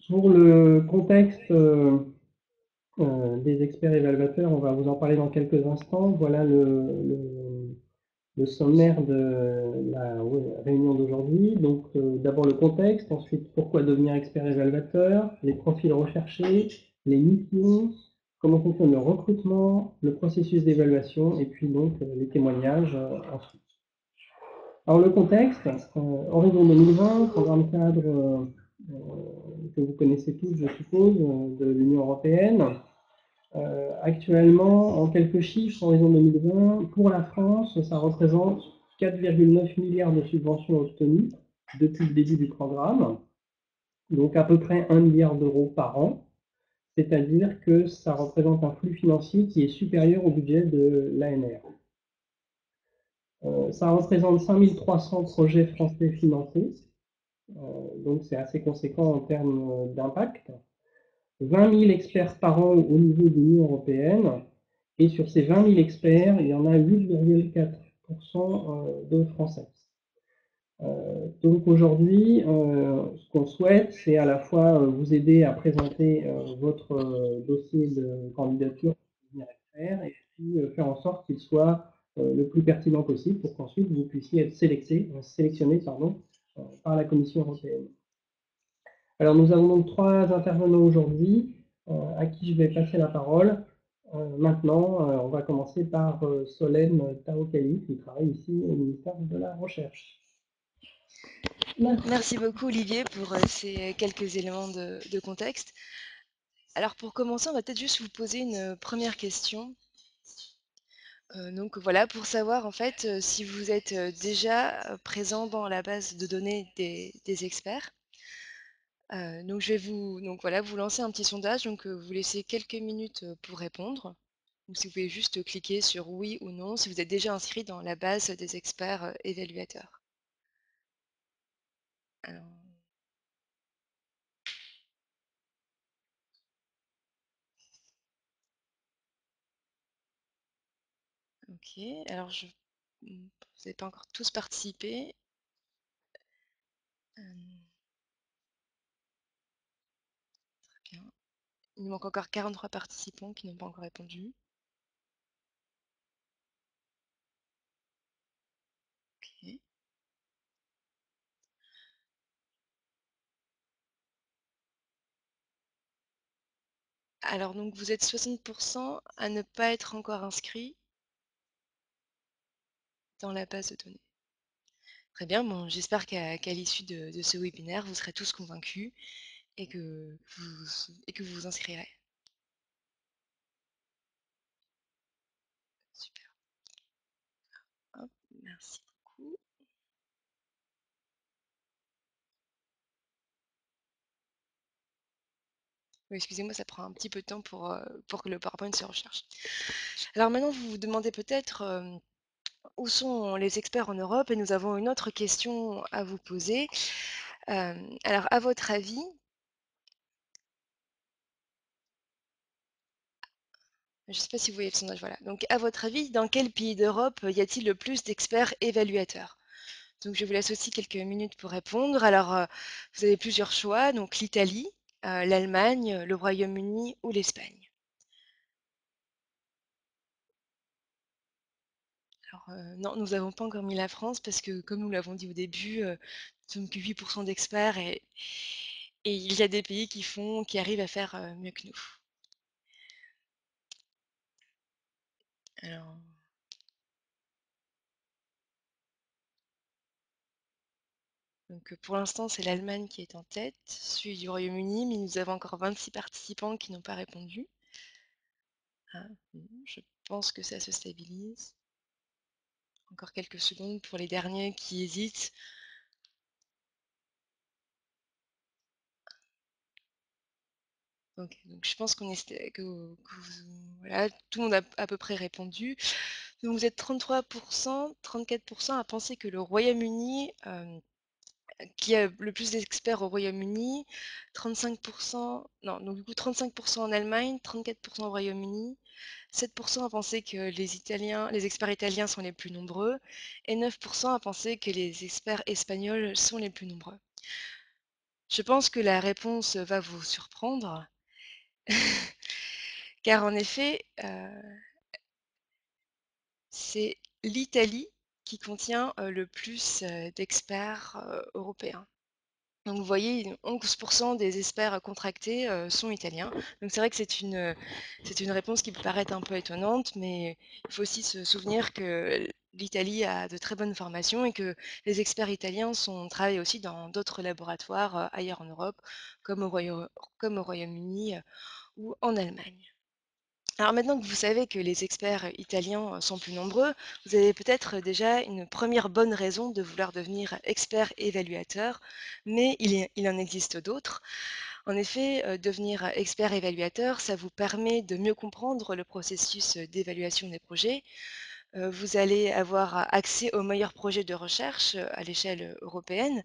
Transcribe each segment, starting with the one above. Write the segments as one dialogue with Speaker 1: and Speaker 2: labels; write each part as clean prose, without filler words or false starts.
Speaker 1: Pour le contexte des experts évaluateurs, on va vous en parler dans quelques instants. Voilà le sommaire de la réunion d'aujourd'hui. Donc, d'abord le contexte, ensuite pourquoi devenir expert évaluateur, les profils recherchés, les missions, comment fonctionne le recrutement, le processus d'évaluation, et puis donc les témoignages ensuite. Alors le contexte, Horizon 2020, programme cadre que vous connaissez tous, je suppose, de l'Union européenne. Actuellement, en quelques chiffres, Horizon 2020, pour la France, ça représente 4,9 milliards de subventions obtenues depuis le début du programme, donc à peu près 1 milliard d'euros par an, c'est-à-dire que ça représente un flux financier qui est supérieur au budget de l'ANR. Ça représente 5300 projets français financés, donc c'est assez conséquent en termes d'impact. 20 000 experts par an au niveau de l'Union européenne, et sur ces 20 000 experts, il y en a 8,4% de Français. Donc aujourd'hui, ce qu'on souhaite, c'est à la fois vous aider à présenter votre dossier de candidature pour devenir expert, et puis faire en sorte qu'il soit le plus pertinent possible pour qu'ensuite vous puissiez être sélectionné par la Commission européenne. Alors nous avons donc 3 intervenants aujourd'hui à qui je vais passer la parole. Maintenant, on va commencer par Solène Taokali, qui travaille ici au ministère de la Recherche.
Speaker 2: Merci beaucoup Olivier pour ces quelques éléments de contexte. Alors pour commencer, on va peut-être juste vous poser une première question. Donc voilà, pour savoir en fait si vous êtes déjà présent dans la base de données des experts. Donc je vais vous lancer un petit sondage, donc vous laissez quelques minutes pour répondre. Donc si vous pouvez juste cliquer sur oui ou non si vous êtes déjà inscrit dans la base des experts évaluateurs. Alors, ok, alors vous n'avez pas encore tous participé. Très bien. Il nous manque encore 43 participants qui n'ont pas encore répondu. Ok. Alors donc vous êtes 60% à ne pas être encore inscrits dans la base de données. Très bien, bon, j'espère qu'à l'issue de ce webinaire, vous serez tous convaincus et que vous vous inscrirez. Super. Hop, merci beaucoup. Oui, excusez-moi, ça prend un petit peu de temps pour que le PowerPoint se recherche. Alors maintenant, vous vous demandez peut-être où sont les experts en Europe, et nous avons une autre question à vous poser. Alors, à votre avis, je ne sais pas si vous voyez le sondage, voilà. Donc, à votre avis, dans quel pays d'Europe y a-t-il le plus d'experts évaluateurs? Donc, je vous laisse aussi quelques minutes pour répondre. Alors, vous avez plusieurs choix, donc l'Italie, l'Allemagne, le Royaume-Uni ou l'Espagne. Alors, non, nous n'avons pas encore mis la France parce que, comme nous l'avons dit au début, nous sommes que 8% d'experts et il y a des pays qui arrivent à faire mieux que nous. Alors, donc, pour l'instant, c'est l'Allemagne qui est en tête, suivi du Royaume-Uni, mais nous avons encore 26 participants qui n'ont pas répondu. Ah, je pense que ça se stabilise. Encore quelques secondes pour les derniers qui hésitent. Ok, donc je pense voilà, tout le monde a à peu près répondu. Donc vous êtes 33%, 34% à penser que le Royaume-Uni, qui a le plus d'experts au Royaume-Uni, 35%, non, donc du coup 35% en Allemagne, 34% au Royaume-Uni, 7% à penser que les experts italiens sont les plus nombreux, et 9% à penser que les experts espagnols sont les plus nombreux. Je pense que la réponse va vous surprendre, car en effet, c'est l'Italie qui contient, le plus, d'experts, européens. Donc vous voyez, 11 des experts contractés, sont italiens. Donc c'est vrai que c'est une réponse qui peut paraître un peu étonnante, mais il faut aussi se souvenir que l'Italie a de très bonnes formations et que les experts italiens travaillent aussi dans d'autres laboratoires, ailleurs en Europe, comme au Royaume-Uni, ou en Allemagne. Alors maintenant que vous savez que les experts italiens sont plus nombreux, vous avez peut-être déjà une première bonne raison de vouloir devenir expert évaluateur, mais il en existe d'autres. En effet, devenir expert évaluateur, ça vous permet de mieux comprendre le processus d'évaluation des projets. Vous allez avoir accès aux meilleurs projets de recherche à l'échelle européenne,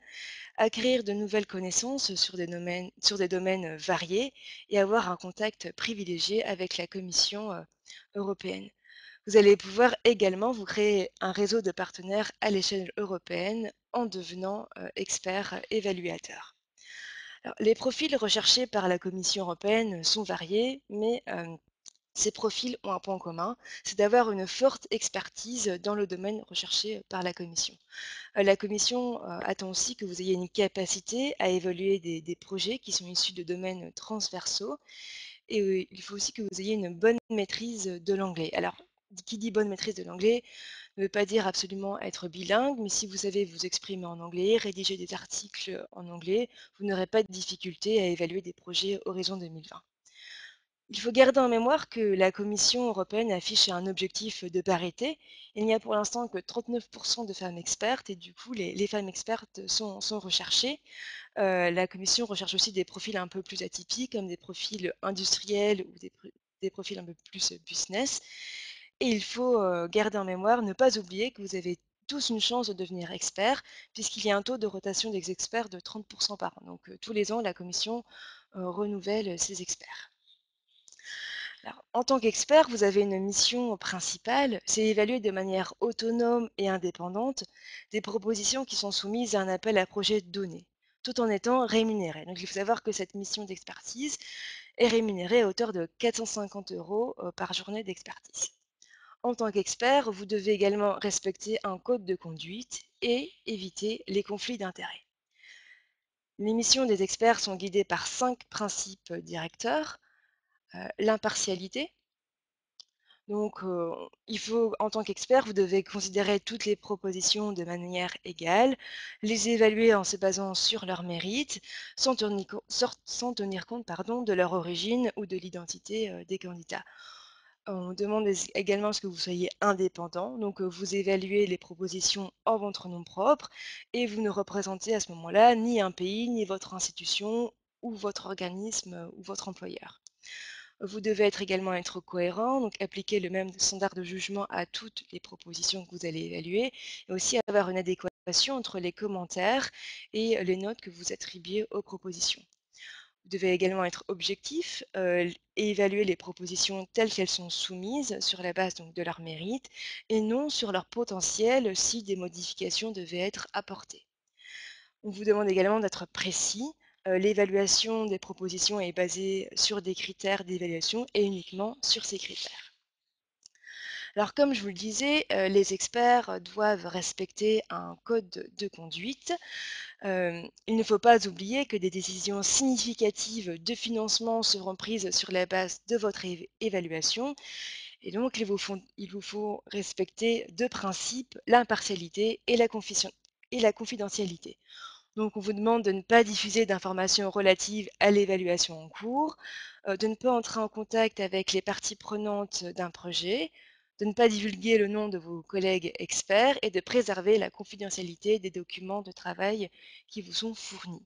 Speaker 2: acquérir de nouvelles connaissances sur des domaines variés et avoir un contact privilégié avec la Commission européenne. Vous allez pouvoir également vous créer un réseau de partenaires à l'échelle européenne en devenant expert évaluateur. Alors, les profils recherchés par la Commission européenne sont variés, mais ces profils ont un point commun, c'est d'avoir une forte expertise dans le domaine recherché par la Commission. La commission, attend aussi que vous ayez une capacité à évaluer des projets qui sont issus de domaines transversaux et il faut aussi que vous ayez une bonne maîtrise de l'anglais. Alors, qui dit bonne maîtrise de l'anglais ne veut pas dire absolument être bilingue, mais si vous savez vous exprimer en anglais, rédiger des articles en anglais, vous n'aurez pas de difficulté à évaluer des projets Horizon 2020. Il faut garder en mémoire que la Commission européenne affiche un objectif de parité. Il n'y a pour l'instant que 39% de femmes expertes et du coup, les femmes expertes sont recherchées. La Commission recherche aussi des profils un peu plus atypiques, comme des profils industriels ou des profils un peu plus business. Et il faut garder en mémoire, ne pas oublier que vous avez tous une chance de devenir expert, puisqu'il y a un taux de rotation des experts de 30% par an. Donc tous les ans, la Commission renouvelle ses experts. Alors, en tant qu'expert, vous avez une mission principale, c'est évaluer de manière autonome et indépendante des propositions qui sont soumises à un appel à projet donné, tout en étant rémunéré. Donc il faut savoir que cette mission d'expertise est rémunérée à hauteur de 450 € par journée d'expertise. En tant qu'expert, vous devez également respecter un code de conduite et éviter les conflits d'intérêts. Les missions des experts sont guidées par 5 principes directeurs. L'impartialité, donc, il faut en tant qu'expert, vous devez considérer toutes les propositions de manière égale, les évaluer en se basant sur leurs mérites, sans tenir compte, pardon, de leur origine ou de l'identité, des candidats. On demande également à ce que vous soyez indépendant, donc vous évaluez les propositions en votre nom propre et vous ne représentez à ce moment-là ni un pays, ni votre institution ou votre organisme, ou votre employeur. Vous devez être cohérent, donc appliquer le même standard de jugement à toutes les propositions que vous allez évaluer, et aussi avoir une adéquation entre les commentaires et les notes que vous attribuez aux propositions. Vous devez également être objectif et évaluer les propositions telles qu'elles sont soumises sur la base donc, de leur mérite et non sur leur potentiel si des modifications devaient être apportées. On vous demande également d'être précis. L'évaluation des propositions est basée sur des critères d'évaluation et uniquement sur ces critères. Alors comme je vous le disais, les experts doivent respecter un code de conduite. Il ne faut pas oublier que des décisions significatives de financement seront prises sur la base de votre évaluation et donc il vous faut respecter deux principes, l'impartialité et la confidentialité. Donc, on vous demande de ne pas diffuser d'informations relatives à l'évaluation en cours, de ne pas entrer en contact avec les parties prenantes d'un projet, de ne pas divulguer le nom de vos collègues experts et de préserver la confidentialité des documents de travail qui vous sont fournis.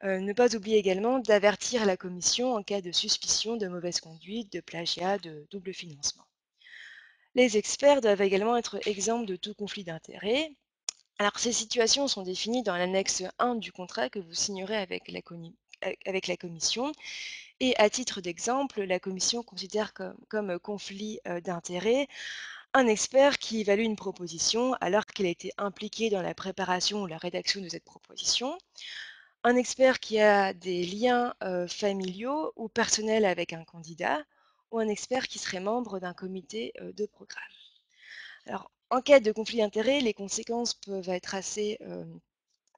Speaker 2: Ne pas oublier également d'avertir la commission en cas de suspicion de mauvaise conduite, de plagiat, de double financement. Les experts doivent également être exempts de tout conflit d'intérêts. Alors, ces situations sont définies dans l'annexe 1 du contrat que vous signerez avec la commission. Et à titre d'exemple, la commission considère comme conflit d'intérêts un expert qui évalue une proposition alors qu'il a été impliqué dans la préparation ou la rédaction de cette proposition, un expert qui a des liens familiaux ou personnels avec un candidat, ou un expert qui serait membre d'un comité de programme. Alors, en cas de conflit d'intérêts, les conséquences peuvent être assez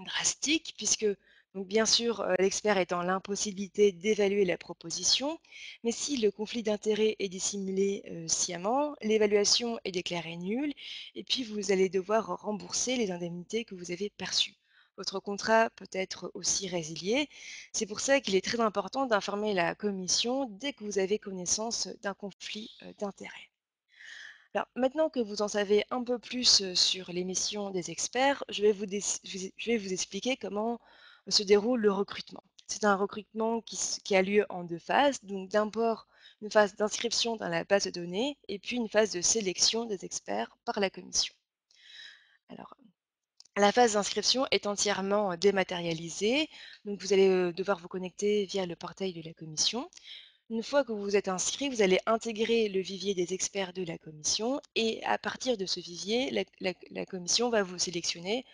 Speaker 2: drastique puisque donc bien sûr l'expert est dans l'impossibilité d'évaluer la proposition, mais si le conflit d'intérêts est dissimulé sciemment, l'évaluation est déclarée nulle et puis vous allez devoir rembourser les indemnités que vous avez perçues. Votre contrat peut être aussi résilié. C'est pour ça qu'il est très important d'informer la commission dès que vous avez connaissance d'un conflit d'intérêts. Alors, maintenant que vous en savez un peu plus sur les missions des experts, je vais vous expliquer comment se déroule le recrutement. C'est un recrutement qui a lieu en deux phases. Donc, d'abord, une phase d'inscription dans la base de données et puis une phase de sélection des experts par la commission. Alors, la phase d'inscription est entièrement dématérialisée. Donc, vous allez devoir vous connecter via le portail de la commission. Une fois que vous vous êtes inscrit, vous allez intégrer le vivier des experts de la commission et à partir de ce vivier, la commission va vous sélectionner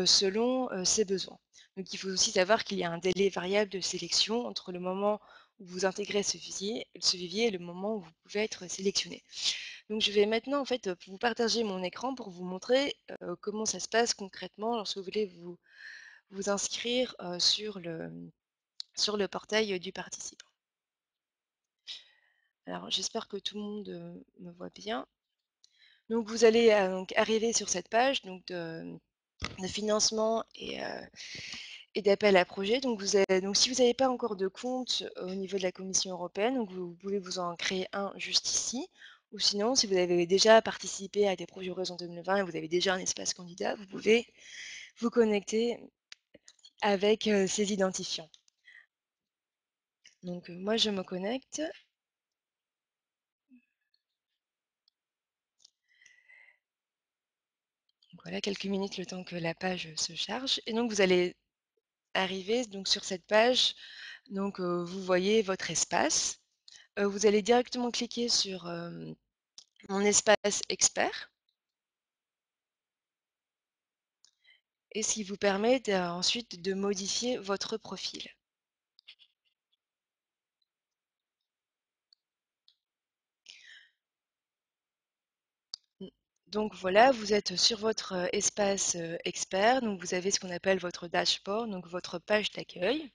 Speaker 2: selon ses besoins. Donc il faut aussi savoir qu'il y a un délai variable de sélection entre le moment où vous intégrez ce vivier et le moment où vous pouvez être sélectionné. Donc je vais maintenant en fait vous partager mon écran pour vous montrer comment ça se passe concrètement lorsque vous voulez vous inscrire sur le portail du participant. Alors, j'espère que tout le monde me voit bien. Donc, vous allez donc arriver sur cette page donc de financement et d'appel à projet. Donc, donc, si vous n'avez pas encore de compte au niveau de la Commission européenne, donc vous pouvez vous en créer un juste ici. Ou sinon, si vous avez déjà participé à des projets Horizon 2020 et vous avez déjà un espace candidat, vous pouvez vous connecter avec ces identifiants. Donc, moi, je me connecte. Donc, voilà, quelques minutes le temps que la page se charge. Et donc, vous allez arriver donc sur cette page, donc vous voyez votre espace. Vous allez directement cliquer sur mon espace expert et ce qui vous permet ensuite de modifier votre profil. Donc voilà, vous êtes sur votre espace expert, donc vous avez ce qu'on appelle votre dashboard, donc votre page d'accueil.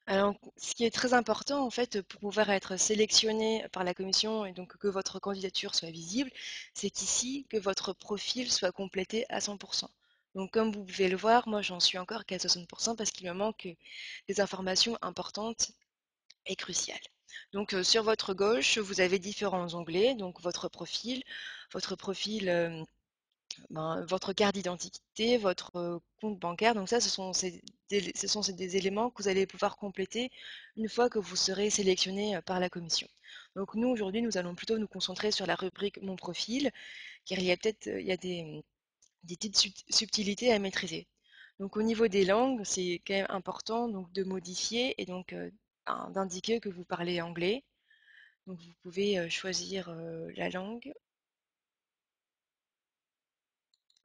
Speaker 2: Alors, ce qui est très important, en fait, pour pouvoir être sélectionné par la commission et donc que votre candidature soit visible, c'est ici que votre profil soit complété à 100%. Donc, comme vous pouvez le voir, moi, j'en suis encore qu'à 60% parce qu'il me manque des informations importantes et cruciales. Donc, sur votre gauche, vous avez différents onglets. Donc, votre profil votre carte d'identité, votre compte bancaire. Donc ça, ce sont des éléments que vous allez pouvoir compléter une fois que vous serez sélectionné par la commission. Donc nous, aujourd'hui, nous allons plutôt nous concentrer sur la rubrique Mon profil, car il y a des petites subtilités à maîtriser. Donc au niveau des langues, c'est quand même important donc, de modifier et donc d'indiquer que vous parlez anglais. Donc vous pouvez choisir la langue.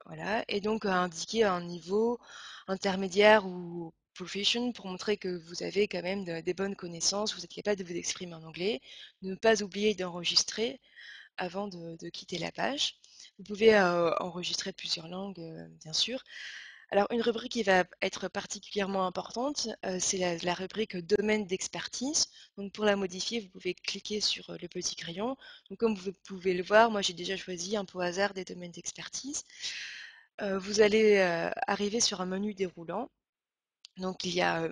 Speaker 2: Voilà, et donc indiquer un niveau intermédiaire ou proficient pour montrer que vous avez quand même des bonnes connaissances, vous êtes capable de vous exprimer en anglais. Ne pas oublier d'enregistrer avant de quitter la page. Vous pouvez enregistrer plusieurs langues, bien sûr. Alors, une rubrique qui va être particulièrement importante, c'est la rubrique domaine d'expertise. Donc, pour la modifier, vous pouvez cliquer sur le petit crayon. Donc, comme vous pouvez le voir, moi j'ai déjà choisi un peu au hasard des domaines d'expertise. Vous allez arriver sur un menu déroulant. Donc il y a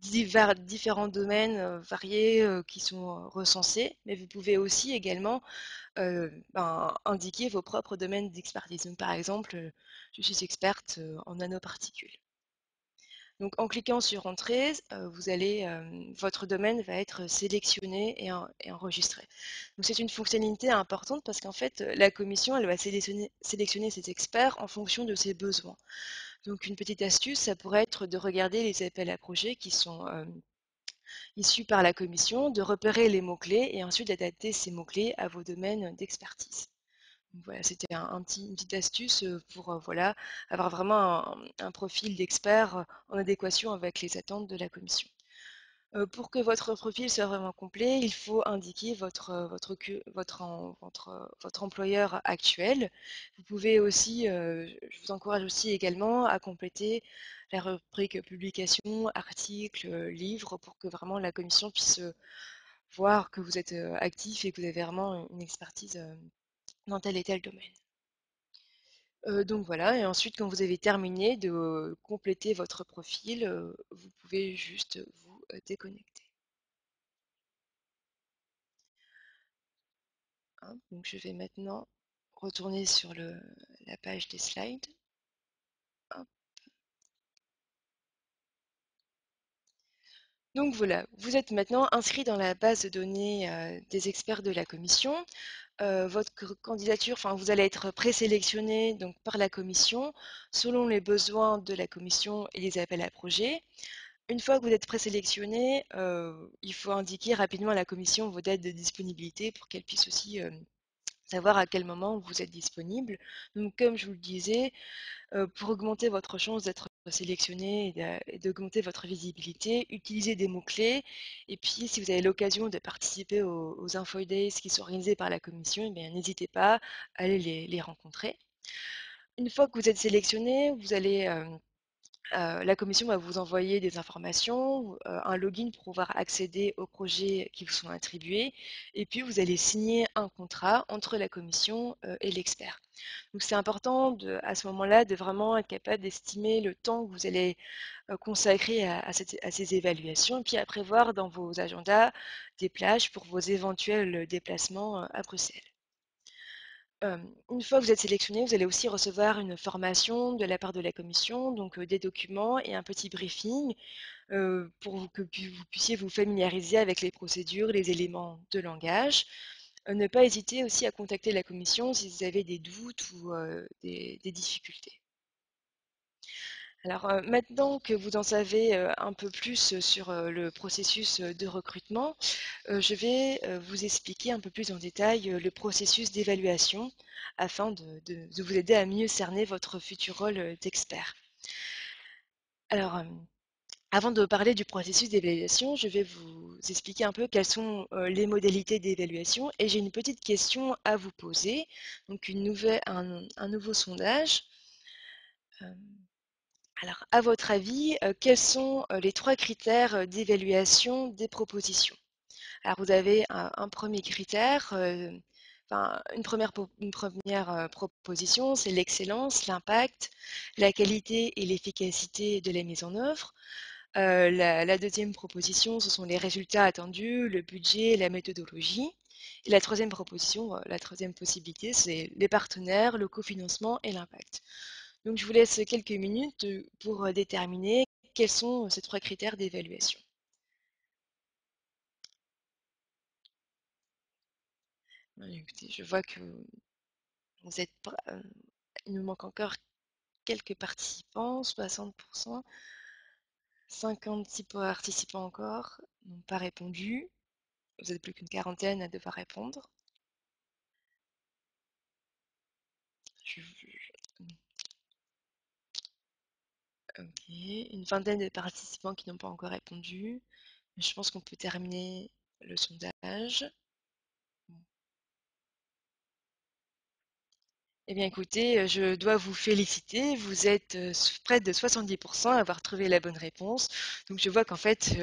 Speaker 2: différents domaines variés qui sont recensés, mais vous pouvez aussi également indiquer vos propres domaines d'expertise. Donc, par exemple, je suis experte en nanoparticules. Donc en cliquant sur Entrée, votre domaine va être sélectionné et enregistré. Donc c'est une fonctionnalité importante parce qu'en fait, la commission elle va sélectionner ses experts en fonction de ses besoins. Donc une petite astuce, ça pourrait être de regarder les appels à projets qui sont issus par la commission, de repérer les mots-clés et ensuite d'adapter ces mots-clés à vos domaines d'expertise. Voilà, c'était une petite astuce pour voilà, avoir vraiment un profil d'expert en adéquation avec les attentes de la commission. Pour que votre profil soit vraiment complet, il faut indiquer votre employeur actuel. Vous pouvez aussi, je vous encourage aussi également à compléter la rubrique publication, articles, livres, pour que vraiment la commission puisse voir que vous êtes actif et que vous avez vraiment une expertise dans tel et tel domaine. Donc voilà, et ensuite quand vous avez terminé de compléter votre profil, vous pouvez juste vous déconnecter. Hein. Donc je vais maintenant retourner sur la page des slides. Hop. Donc voilà, vous êtes maintenant inscrit dans la base de données des experts de la commission. Votre candidature, enfin vous allez être présélectionné donc par la commission selon les besoins de la commission et les appels à projets. Une fois que vous êtes présélectionné, il faut indiquer rapidement à la commission vos dates de disponibilité pour qu'elle puisse aussi savoir à quel moment vous êtes disponible. Donc comme je vous le disais, pour augmenter votre chance d'être sélectionné et d'augmenter votre visibilité, utilisez des mots-clés. Et puis, si vous avez l'occasion de participer aux Info Days qui sont organisés par la commission, eh bien, n'hésitez pas à aller les rencontrer. Une fois que vous êtes sélectionné, la commission va vous envoyer des informations, un login pour pouvoir accéder aux projets qui vous sont attribués. Et puis, vous allez signer un contrat entre la commission et l'expert. Donc c'est important à ce moment-là de vraiment être capable d'estimer le temps que vous allez consacrer à ces évaluations et puis à prévoir dans vos agendas des plages pour vos éventuels déplacements à Bruxelles. Une fois que vous êtes sélectionné, vous allez aussi recevoir une formation de la part de la commission, donc des documents et un petit briefing pour que vous puissiez vous familiariser avec les procédures, les éléments de langage. Ne pas hésiter aussi à contacter la commission si vous avez des doutes ou des difficultés. Alors maintenant que vous en savez un peu plus sur le processus de recrutement, je vais vous expliquer un peu plus en détail le processus d'évaluation afin de vous aider à mieux cerner votre futur rôle d'expert. Alors, avant de parler du processus d'évaluation, je vais vous expliquer un peu quelles sont les modalités d'évaluation et j'ai une petite question à vous poser, donc un nouveau sondage. Euh, alors, à votre avis, quels sont les trois critères d'évaluation des propositions? Alors, vous avez un premier critère, enfin, une première proposition, c'est l'excellence, l'impact, la qualité et l'efficacité de la mise en œuvre. La deuxième proposition, ce sont les résultats attendus, le budget, la méthodologie. Et la troisième proposition, la troisième possibilité, c'est les partenaires, le cofinancement et l'impact. Donc, je vous laisse quelques minutes pour déterminer quels sont ces trois critères d'évaluation. Écoutez, je vois que vous êtes, il nous manque encore quelques participants, 60%, 56 participants encore n'ont pas répondu. Vous êtes plus qu'une quarantaine à devoir répondre. Je- Ok, une vingtaine de participants qui n'ont pas encore répondu. Je pense qu'on peut terminer le sondage. Eh bien écoutez, je dois vous féliciter. Vous êtes près de 70% à avoir trouvé la bonne réponse. Donc je vois qu'en fait,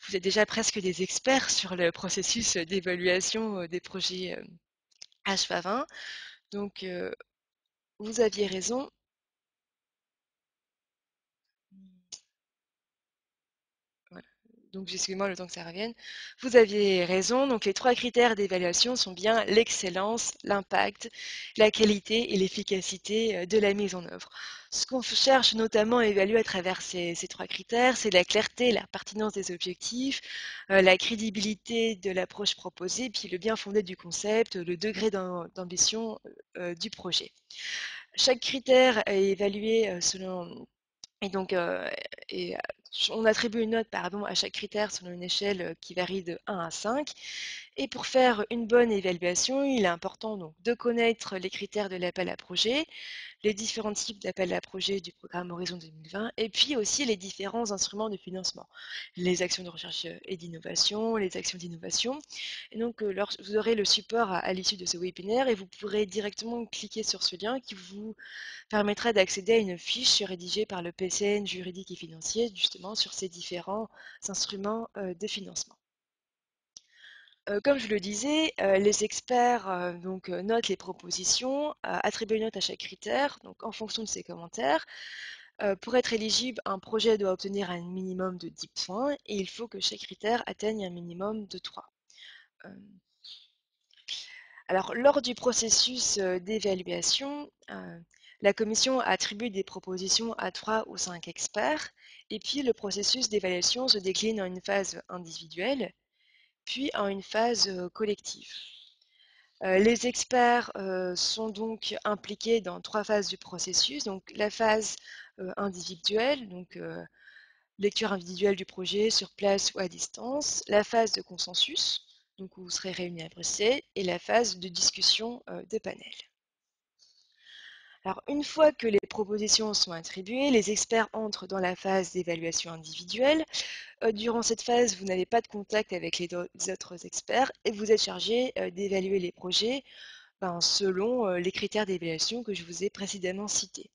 Speaker 2: vous êtes déjà presque des experts sur le processus d'évaluation des projets HVA20. Donc vous aviez raison. Voilà. Donc, excusez-moi le temps que ça revienne. Vous aviez raison. Donc, les trois critères d'évaluation sont bien l'excellence, l'impact, la qualité et l'efficacité de la mise en œuvre. Ce qu'on cherche notamment à évaluer à travers ces trois critères, c'est la clarté, la pertinence des objectifs, la crédibilité de l'approche proposée, puis le bien fondé du concept, le degré d'ambition du projet. Chaque critère est évalué selon et donc, et on attribue une note, pardon, à chaque critère selon une échelle qui varie de 1 à 5. Et pour faire une bonne évaluation, il est important donc de connaître les critères de l'appel à projet, les différents types d'appels à projet du programme Horizon 2020 et puis aussi les différents instruments de financement, les actions de recherche et d'innovation, les actions d'innovation. Et donc, vous aurez le support à l'issue de ce webinaire et vous pourrez directement cliquer sur ce lien qui vous permettra d'accéder à une fiche rédigée par le PCN juridique et financier justement sur ces différents instruments de financement. Comme je le disais, les experts notent les propositions, attribuent une note à chaque critère, donc en fonction de ces commentaires. Pour être éligible, un projet doit obtenir un minimum de 10 points et il faut que chaque critère atteigne un minimum de 3. Euh, alors, lors du processus d'évaluation, la commission attribue des propositions à 3 ou 5 experts et puis le processus d'évaluation se décline en une phase individuelle puis en une phase collective. Les experts sont donc impliqués dans 3 phases du processus. Donc la phase individuelle, donc lecture individuelle du projet sur place ou à distance, la phase de consensus, donc où vous serez réunis à Bruxelles, et la phase de discussion de panel. Alors une fois que les propositions sont attribuées, les experts entrent dans la phase d'évaluation individuelle. Durant cette phase, vous n'avez pas de contact avec les autres experts et vous êtes chargé d'évaluer les projets selon les critères d'évaluation que je vous ai précédemment cités.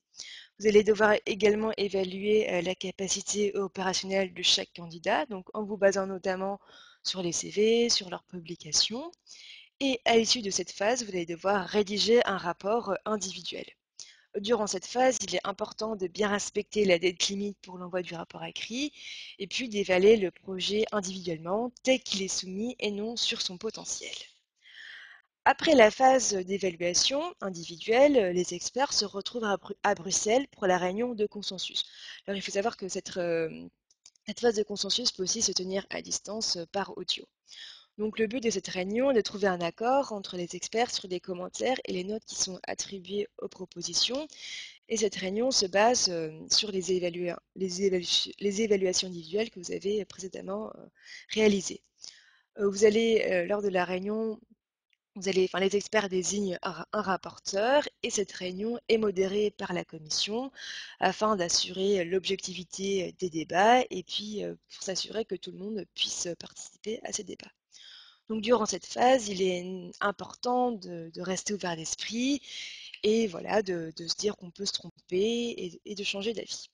Speaker 2: Vous allez devoir également évaluer la capacité opérationnelle de chaque candidat, donc en vous basant notamment sur les CV, sur leurs publications. Et à l'issue de cette phase, vous allez devoir rédiger un rapport individuel. Durant cette phase, il est important de bien respecter la date limite pour l'envoi du rapport écrit et puis d'évaluer le projet individuellement tel qu'il est soumis et non sur son potentiel. Après la phase d'évaluation individuelle, les experts se retrouvent à Bruxelles pour la réunion de consensus. Alors il faut savoir que cette phase de consensus peut aussi se tenir à distance par audio. Donc le but de cette réunion est de trouver un accord entre les experts sur les commentaires et les notes qui sont attribuées aux propositions. Et cette réunion se base sur les évaluations individuelles que vous avez précédemment réalisées. Vous allez, lors de la réunion, les experts désignent un rapporteur et cette réunion est modérée par la commission afin d'assurer l'objectivité des débats et puis pour s'assurer que tout le monde puisse participer à ces débats. Donc durant cette phase, il est important de rester ouvert d'esprit et voilà, de se dire qu'on peut se tromper et de changer d'avis.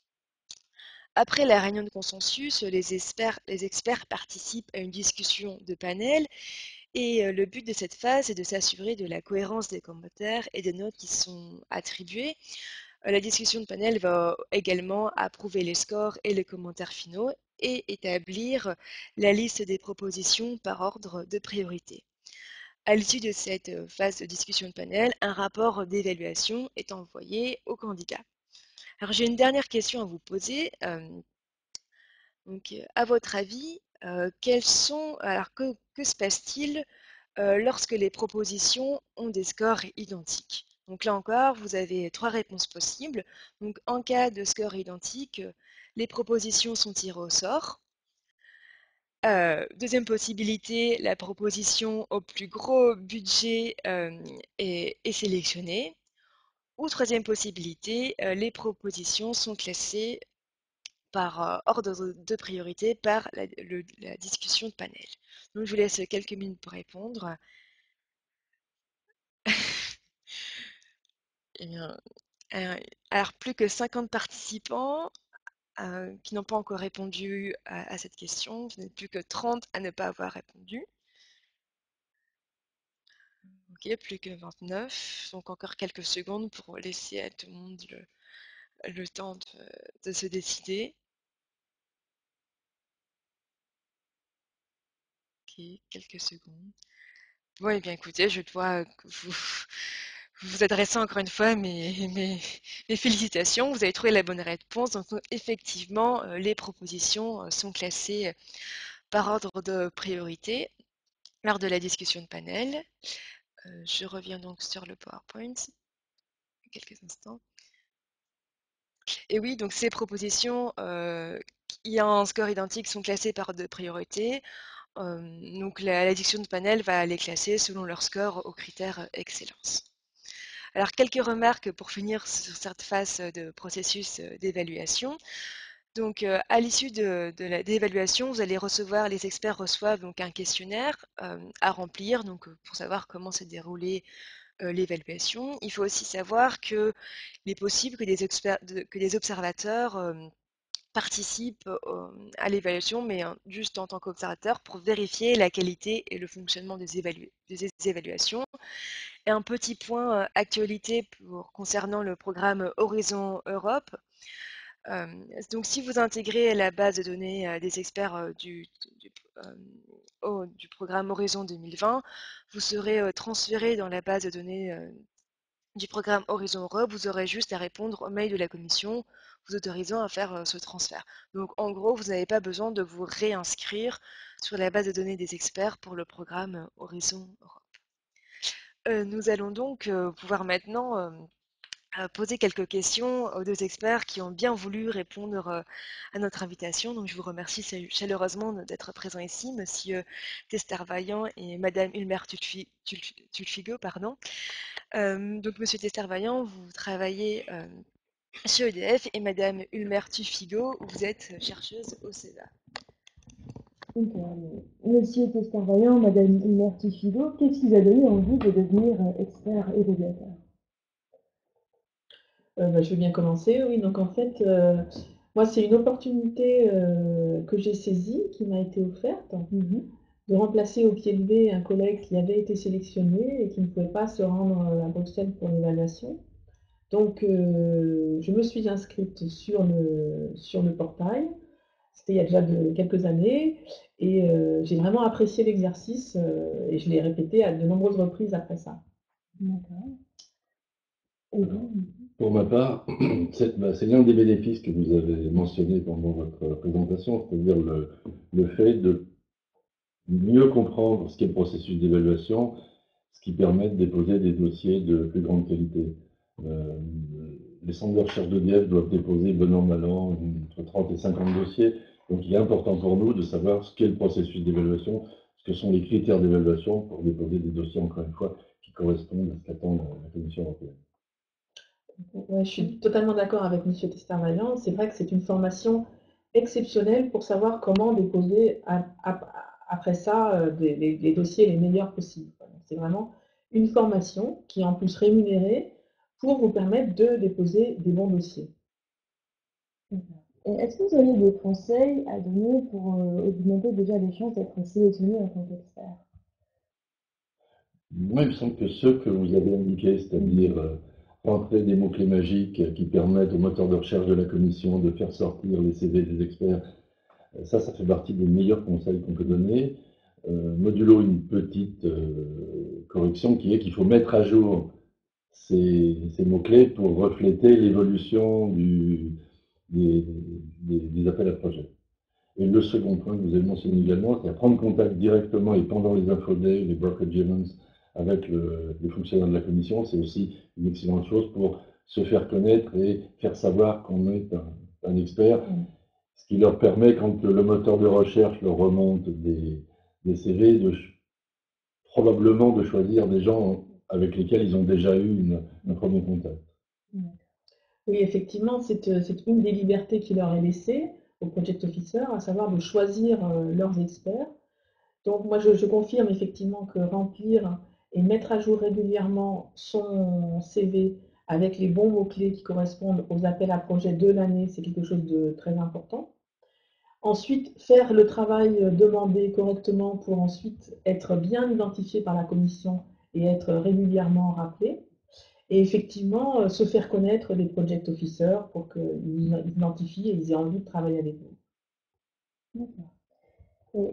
Speaker 2: Après la réunion de consensus, les experts participent à une discussion de panel et le but de cette phase est de s'assurer de la cohérence des commentaires et des notes qui sont attribuées. La discussion de panel va également approuver les scores et les commentaires finaux et établir la liste des propositions par ordre de priorité. À l'issue de cette phase de discussion de panel, un rapport d'évaluation est envoyé aux candidats. Alors j'ai une dernière question à vous poser. Donc, à votre avis, que se passe-t-il lorsque les propositions ont des scores identiques? Donc là encore, vous avez 3 réponses possibles. Donc en cas de score identique, les propositions sont tirées au sort. Deuxième possibilité, la proposition au plus gros budget est sélectionnée. Ou troisième possibilité, les propositions sont classées par ordre de priorité par la discussion de panel. Donc je vous laisse quelques minutes pour répondre. Eh bien, alors plus que 50 participants qui n'ont pas encore répondu à cette question. Vous n'êtes plus que 30 à ne pas avoir répondu. Ok, plus que 29. Donc encore quelques secondes pour laisser à tout le monde le temps de se décider. Ok, quelques secondes. Bon, eh bien écoutez, je dois vous adresser encore une fois mes félicitations. Vous avez trouvé la bonne réponse. Donc effectivement, les propositions sont classées par ordre de priorité lors de la discussion de panel. Je reviens donc sur le PowerPoint. Quelques instants. Et oui, donc ces propositions qui ont un score identique sont classées par ordre de priorité. Donc l'addiction de panel va les classer selon leur score aux critères excellence. Alors quelques remarques pour finir sur cette phase de processus d'évaluation. Donc à l'issue de l'évaluation, vous allez recevoir, les experts reçoivent donc un questionnaire à remplir donc, pour savoir comment s'est déroulée l'évaluation. Il faut aussi savoir qu'il est possible que des observateurs participent à l'évaluation, mais juste en tant qu'observateur pour vérifier la qualité et le fonctionnement des évaluations. Et un petit point actualité concernant le programme Horizon Europe. Donc si vous intégrez la base de données des experts du programme Horizon 2020, vous serez transféré dans la base de données du programme Horizon Europe. Vous aurez juste à répondre au mail de la commission vous autorisant à faire ce transfert. Donc en gros, vous n'avez pas besoin de vous réinscrire sur la base de données des experts pour le programme Horizon Europe. Nous allons donc pouvoir maintenant poser quelques questions aux deux experts qui ont bien voulu répondre à notre invitation. Donc je vous remercie chaleureusement d'être présents ici, Monsieur Testervaillant et Madame Ulmer Tulfigo. Pardon. Donc Monsieur Testervaillant, vous travaillez chez EDF et Madame Ulmer Tulfigo, vous êtes chercheuse au César.
Speaker 3: Donc, Monsieur Testarvaillant, Madame Hilmer Tifido, qu'est-ce qui vous a donné envie de devenir expert évaluateur?
Speaker 4: Je vais bien commencer, oui. Donc en fait, moi, c'est une opportunité que j'ai saisie, qui m'a été offerte, de remplacer au pied levé un collègue qui avait été sélectionné et qui ne pouvait pas se rendre à Bruxelles pour l'évaluation. Donc, je me suis inscrite sur le portail. C'était il y a déjà quelques années. Et j'ai vraiment apprécié l'exercice et je l'ai répété à de nombreuses reprises après ça.
Speaker 3: D'accord.
Speaker 5: Pour ma part, c'est l'un des bénéfices que vous avez mentionné pendant votre présentation, c'est-à-dire le fait de mieux comprendre ce qu'est le processus d'évaluation, ce qui permet de déposer des dossiers de plus grande qualité. Les centres de recherche d'EDF doivent déposer bon an, mal an, entre 30 et 50 dossiers. Donc il est important pour nous de savoir ce qu'est le processus d'évaluation, ce que sont les critères d'évaluation pour déposer des dossiers, encore une fois, qui correspondent à ce qu'attend la Commission européenne.
Speaker 4: Ouais, je suis totalement d'accord avec M. Testarvaillant. C'est vrai que c'est une formation exceptionnelle pour savoir comment déposer après ça les dossiers les meilleurs possibles. C'est vraiment une formation qui est en plus rémunérée pour vous permettre de déposer des bons dossiers.
Speaker 3: Est-ce que vous auriez des conseils à donner pour augmenter déjà les chances d'être sélectionné en tant qu'expert?
Speaker 5: Moi, il me semble que ceux que vous avez indiqués, c'est-à-dire rentrer des mots-clés magiques qui permettent au moteur de recherche de la Commission de faire sortir les CV des experts, ça fait partie des meilleurs conseils qu'on peut donner. Modulo une petite correction qui est qu'il faut mettre à jour ces mots-clés pour refléter l'évolution des appels à projets. Et le second point que vous avez mentionné également, c'est prendre contact directement et pendant les infodays, les broker events, avec les fonctionnaires de la commission. C'est aussi une excellente chose pour se faire connaître et faire savoir qu'on est un expert, ce qui leur permet, quand le moteur de recherche leur remonte des CV, probablement de choisir des gens avec lesquels ils ont déjà eu un premier contact.
Speaker 4: Oui, effectivement, c'est une des libertés qui leur est laissée aux project officers, à savoir de choisir leurs experts. Donc moi, je confirme effectivement que remplir et mettre à jour régulièrement son CV avec les bons mots-clés qui correspondent aux appels à projets de l'année, c'est quelque chose de très important. Ensuite, faire le travail demandé correctement pour ensuite être bien identifié par la commission et être régulièrement rappelé. Et effectivement, se faire connaître des project officers pour qu'ils identifient et ils aient envie de travailler avec vous.
Speaker 3: D'accord.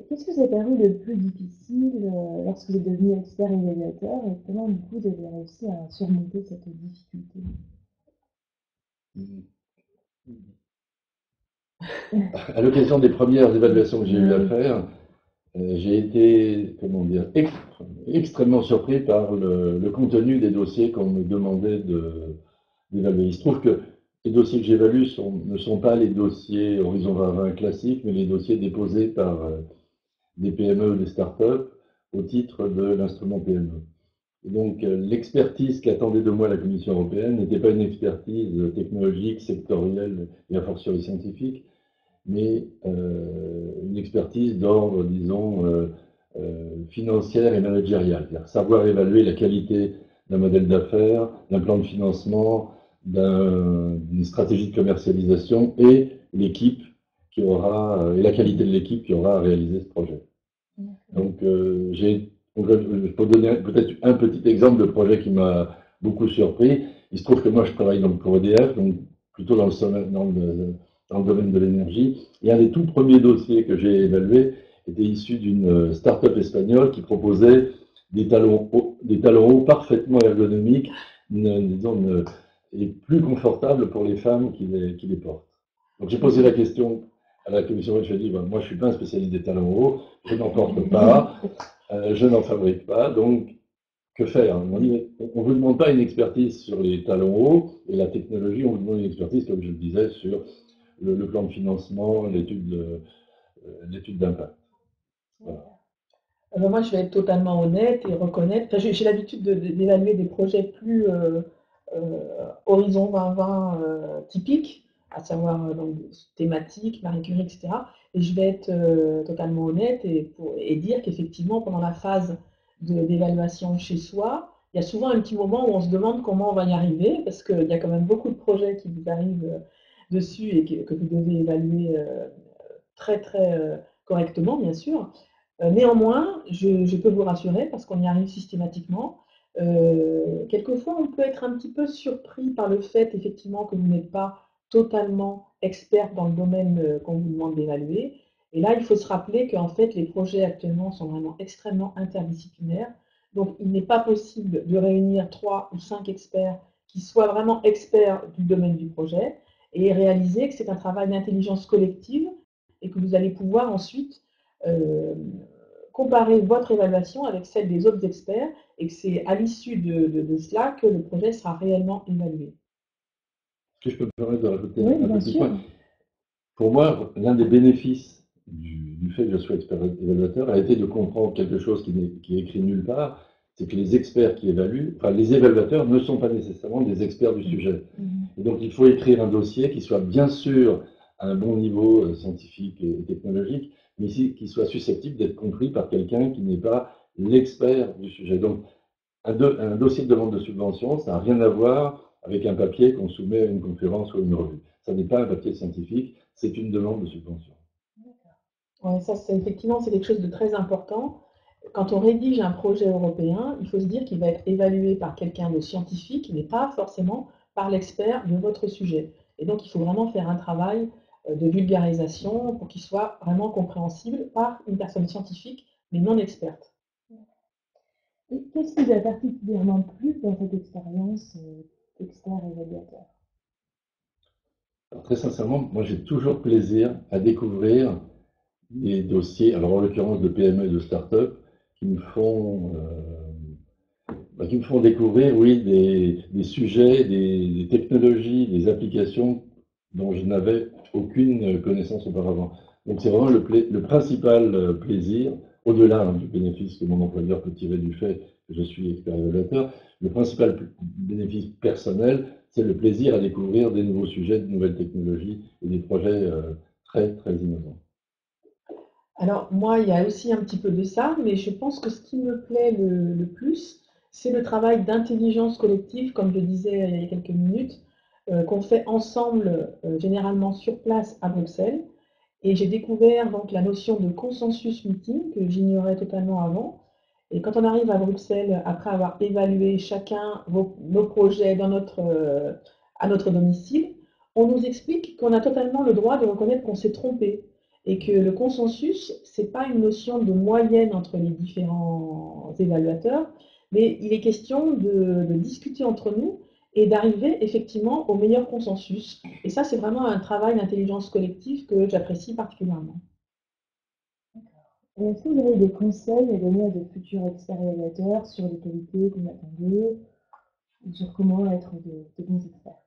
Speaker 3: Qu'est-ce que vous avez paru le plus difficile lorsque vous êtes devenu expert évaluateur et comment du coup vous avez réussi à surmonter cette difficulté?
Speaker 5: À l'occasion des premières évaluations que j'ai eu à faire, j'ai été, comment dire, extrêmement surpris par le contenu des dossiers qu'on me demandait d'évaluer. Il se trouve que les dossiers que j'évalue ne sont pas les dossiers Horizon 2020 classiques, mais les dossiers déposés par des PME ou des startups au titre de l'instrument PME. Et donc, l'expertise qu'attendait de moi la Commission européenne n'était pas une expertise technologique, sectorielle et a fortiori scientifique, mais une expertise d'ordre, disons, financière et managériale, c'est-à-dire savoir évaluer la qualité d'un modèle d'affaires, d'un plan de financement, d'une stratégie de commercialisation et l'équipe qui aura, et la qualité de l'équipe qui aura à réaliser ce projet. Donc, je peux donner peut-être un petit exemple de projet qui m'a beaucoup surpris. Il se trouve que moi, je travaille donc pour EDF, donc plutôt dans le domaine de l'énergie. Et un des tout premiers dossiers que j'ai évalué était issu d'une start-up espagnole qui proposait des talons hauts parfaitement ergonomiques, disons, et plus confortables pour les femmes qui les portent. Donc j'ai posé la question à la commission, je lui ai dit, ben, moi je ne suis pas un spécialiste des talons hauts, je n'en porte pas, je n'en fabrique pas, donc que faire? On ne vous demande pas une expertise sur les talons hauts et la technologie, on vous demande une expertise, comme je le disais, sur le plan de financement, l'étude d'impact. Voilà.
Speaker 4: Alors moi, je vais être totalement honnête et reconnaître. Enfin, j'ai l'habitude d'évaluer des projets plus Horizon 2020 typiques, à savoir donc, thématiques, Marie Curie, etc. Et je vais être totalement honnête et dire qu'effectivement, pendant la phase d'évaluation chez soi, il y a souvent un petit moment où on se demande comment on va y arriver, parce qu'il y a quand même beaucoup de projets qui vous arrivent dessus et que vous devez évaluer très très correctement, bien sûr. Néanmoins, je peux vous rassurer parce qu'on y arrive systématiquement. Quelquefois, on peut être un petit peu surpris par le fait, effectivement, que vous n'êtes pas totalement expert dans le domaine qu'on vous demande d'évaluer. Et là, il faut se rappeler qu'en fait, les projets actuellement sont vraiment extrêmement interdisciplinaires. Donc, il n'est pas possible de réunir 3 ou 5 experts qui soient vraiment experts du domaine du projet et réaliser que c'est un travail d'intelligence collective et que vous allez pouvoir ensuite comparer votre évaluation avec celle des autres experts et que c'est à l'issue de cela que le projet sera réellement évalué.
Speaker 5: Est-ce que je peux me permettre de rajouter
Speaker 3: Oui,
Speaker 5: un
Speaker 3: bien
Speaker 5: petit
Speaker 3: sûr.
Speaker 5: point? Pour moi, l'un des bénéfices du fait que je sois expert évaluateur a été de comprendre quelque chose qui est écrit nulle part, c'est que les experts qui évaluent, enfin les évaluateurs ne sont pas nécessairement des experts du sujet. Et donc il faut écrire un dossier qui soit bien sûr à un bon niveau scientifique et technologique, mais aussi qui soit susceptible d'être compris par quelqu'un qui n'est pas l'expert du sujet. Donc un dossier de demande de subvention, ça n'a rien à voir avec un papier qu'on soumet à une conférence ou à une revue. Ça n'est pas un papier scientifique, c'est une demande de subvention.
Speaker 4: Ouais, ça, effectivement, c'est quelque chose de très important. Quand on rédige un projet européen, il faut se dire qu'il va être évalué par quelqu'un de scientifique, mais pas forcément par l'expert de votre sujet. Et donc, il faut vraiment faire un travail de vulgarisation pour qu'il soit vraiment compréhensible par une personne scientifique, mais non experte.
Speaker 3: Et qu'est-ce qui vous a particulièrement plu dans cette expérience d'expert évaluateur?
Speaker 5: Alors, très sincèrement, moi j'ai toujours plaisir à découvrir des dossiers, alors en l'occurrence de PME et de start-up, qui me font découvrir, oui, des sujets, des technologies, des applications dont je n'avais aucune connaissance auparavant. Donc c'est vraiment le principal plaisir, au-delà du bénéfice que mon employeur peut tirer du fait que je suis expert évaluateur, le principal bénéfice personnel, c'est le plaisir à découvrir des nouveaux sujets, de nouvelles technologies et des projets très, très innovants.
Speaker 4: Alors, moi, il y a aussi un petit peu de ça, mais je pense que ce qui me plaît le plus, c'est le travail d'intelligence collective, comme je disais il y a quelques minutes, qu'on fait ensemble, généralement sur place à Bruxelles. Et j'ai découvert donc la notion de consensus meeting que j'ignorais totalement avant. Et quand on arrive à Bruxelles, après avoir évalué chacun nos projets à notre domicile, on nous explique qu'on a totalement le droit de reconnaître qu'on s'est trompé et que le consensus, ce n'est pas une notion de moyenne entre les différents évaluateurs, mais il est question de discuter entre nous et d'arriver effectivement au meilleur consensus. Et ça, c'est vraiment un travail d'intelligence collective que j'apprécie particulièrement.
Speaker 3: Et est-ce que vous avez des conseils à donner à de futurs experts évaluateurs sur les qualités qu'on attend d'eux ou sur comment être de bons experts?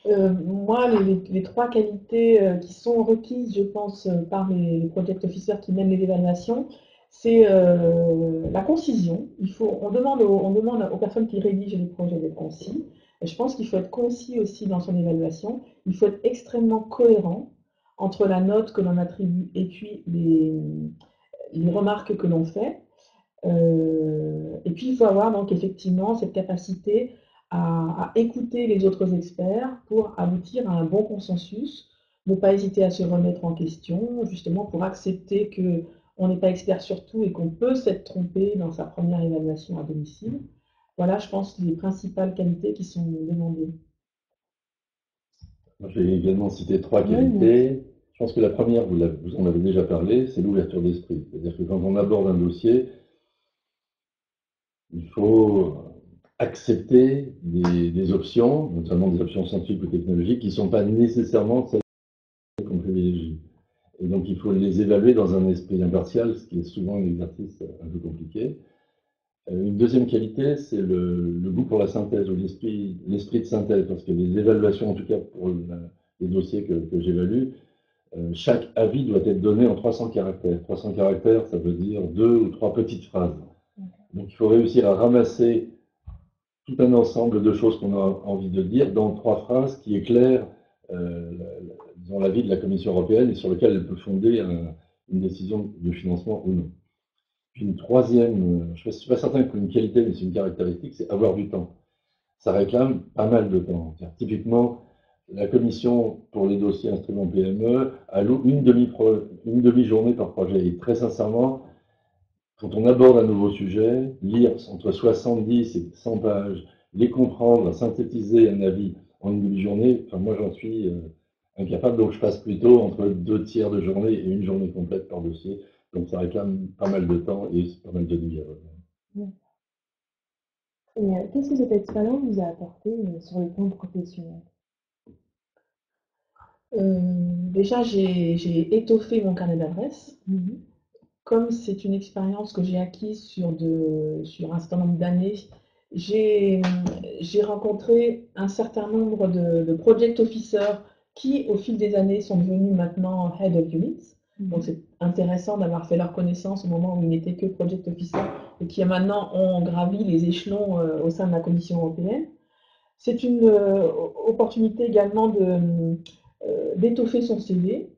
Speaker 4: Moi, les trois qualités qui sont requises, je pense, par les project officers qui mènent les évaluations, c'est la concision. On demande aux personnes qui rédigent les projets d'être concis. Et je pense qu'il faut être concis aussi dans son évaluation. Il faut être extrêmement cohérent entre la note que l'on attribue et puis les remarques que l'on fait. Et puis, il faut avoir donc effectivement cette capacité à écouter les autres experts pour aboutir à un bon consensus, ne pas hésiter à se remettre en question, justement pour accepter qu'on n'est pas expert sur tout et qu'on peut s'être trompé dans sa première évaluation à domicile. Voilà, je pense, les principales qualités qui sont demandées.
Speaker 5: J'ai également cité trois qualités. Je pense que la première, vous en avez déjà parlé, c'est l'ouverture d'esprit. C'est-à-dire que quand on aborde un dossier, il faut accepter des options, notamment des options scientifiques ou technologiques, qui ne sont pas nécessairement celles qu'on privilégie. Et donc il faut les évaluer dans un esprit impartial, ce qui est souvent un exercice un peu compliqué. Une deuxième qualité, c'est le goût pour la synthèse, ou l'esprit de synthèse, parce que les évaluations, en tout cas pour les dossiers que j'évalue, chaque avis doit être donné en 300 caractères. 300 caractères, ça veut dire 2 ou 3 petites phrases. Donc il faut réussir à ramasser tout un ensemble de choses qu'on a envie de dire dans 3 phrases qui éclairent disons, l'avis de la Commission européenne et sur lequel elle peut fonder une décision de financement ou non. Puis une troisième, je ne suis pas certain que c'est une qualité, mais c'est une caractéristique, c'est avoir du temps. Ça réclame pas mal de temps. Typiquement, la Commission pour les dossiers instruments PME alloue une demi-journée par projet. Et très sincèrement, quand on aborde un nouveau sujet, lire entre 70 et 100 pages, les comprendre, synthétiser un avis en une demi-journée, enfin moi j'en suis incapable, donc je passe plutôt entre 2 tiers de journée et une journée complète par dossier. Donc ça réclame pas mal de temps et pas mal de nuits.
Speaker 3: Et qu'est-ce que cette expérience vous a apporté sur le plan professionnel?
Speaker 4: Déjà, j'ai étoffé mon carnet d'adresses. Comme c'est une expérience que j'ai acquise sur un certain nombre d'années, j'ai rencontré un certain nombre de project officers qui, au fil des années, sont devenus maintenant head of units. Donc c'est intéressant d'avoir fait leur connaissance au moment où ils n'étaient que project officers et qui maintenant ont gravi les échelons au sein de la Commission européenne. C'est une opportunité également d'étoffer son CV.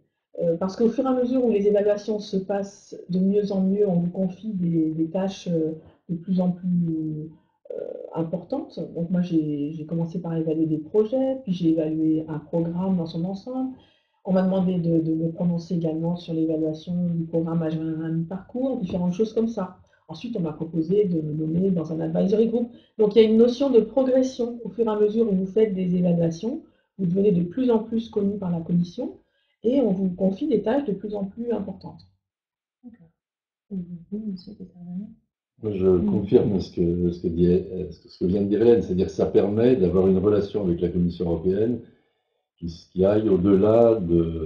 Speaker 4: Parce qu'au fur et à mesure où les évaluations se passent de mieux en mieux, on vous confie des tâches de plus en plus importantes. Donc moi, j'ai commencé par évaluer des projets, puis j'ai évalué un programme dans son ensemble. On m'a demandé de me prononcer également sur l'évaluation du programme à mi-parcours, différentes choses comme ça. Ensuite, on m'a proposé de me nommer dans un advisory group. Donc il y a une notion de progression au fur et à mesure où vous faites des évaluations. Vous devenez de plus en plus connu par la commission et on vous confie des tâches de plus en plus importantes.
Speaker 3: D'accord. Et vous, monsieur Peterman?
Speaker 5: Moi, je confirme ce que vient de dire Hélène, c'est-à-dire que ça permet d'avoir une relation avec la Commission européenne qui aille au-delà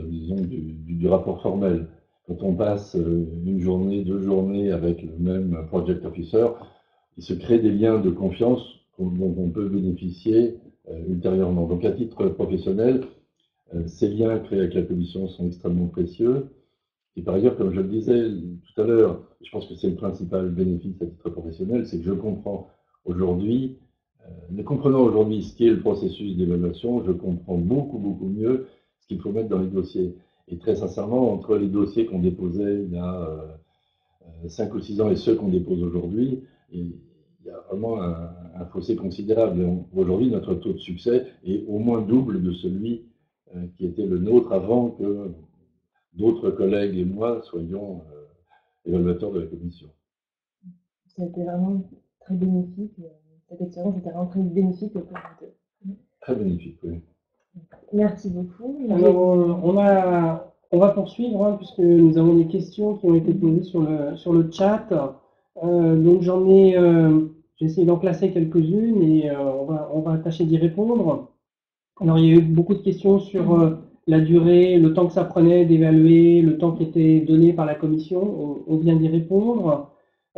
Speaker 5: disons, du rapport formel. Quand on passe une journée, 2 journées avec le même project officer, il se crée des liens de confiance dont on peut bénéficier ultérieurement. Donc à titre professionnel, ces liens créés avec la Commission sont extrêmement précieux. Et par ailleurs, comme je le disais tout à l'heure, je pense que c'est le principal bénéfice à titre professionnel, c'est que je comprends aujourd'hui, ne comprenant aujourd'hui ce qu'est le processus d'évaluation, je comprends beaucoup, beaucoup mieux ce qu'il faut mettre dans les dossiers. Et très sincèrement, entre les dossiers qu'on déposait il y a 5 ou 6 ans et ceux qu'on dépose aujourd'hui, il y a vraiment un fossé considérable. Aujourd'hui, notre taux de succès est au moins double de celui qui était le nôtre avant que d'autres collègues et moi soyons évaluateurs de la commission.
Speaker 3: Ça a été vraiment très bénéfique. Cette expérience était vraiment très bénéfique pour vous deux.
Speaker 5: Très bénéfique, oui.
Speaker 3: Merci beaucoup.
Speaker 1: Alors, on va poursuivre, hein, puisque nous avons des questions qui ont été posées sur le chat. Donc j'ai essayé d'en classer quelques-unes et on va tâcher d'y répondre. Alors, il y a eu beaucoup de questions sur la durée, le temps que ça prenait d'évaluer, le temps qui était donné par la commission. On vient d'y répondre.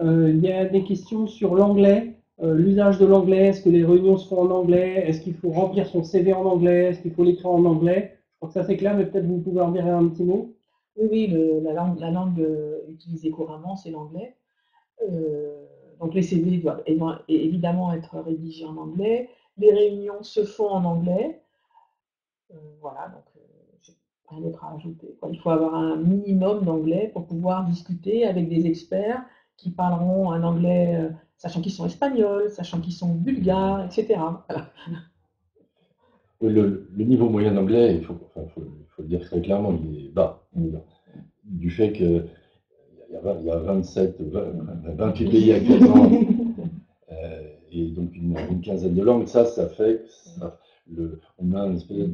Speaker 1: Il y a des questions sur l'anglais. l'usage de l'anglais, est-ce que les réunions se font en anglais, est-ce qu'il faut remplir son CV en anglais, est-ce qu'il faut l'écrire en anglais? Je crois que ça c'est clair, mais peut-être vous pouvez en dire un petit mot.
Speaker 4: Oui, la langue utilisée couramment, c'est l'anglais. Donc les CV doivent évidemment être rédigés en anglais. Les réunions se font en anglais. Voilà, donc j'ai rien d'autre à ajouter. Il faut avoir un minimum d'anglais pour pouvoir discuter avec des experts qui parleront un anglais, sachant qu'ils sont espagnols, sachant qu'ils sont bulgares, etc. Voilà.
Speaker 5: Oui, le niveau moyen d'anglais, faut le dire très clairement, il est bas. Du fait qu'il y a 27, 28 pays actuellement, et donc une quinzaine de langues, ça fait que on a une espèce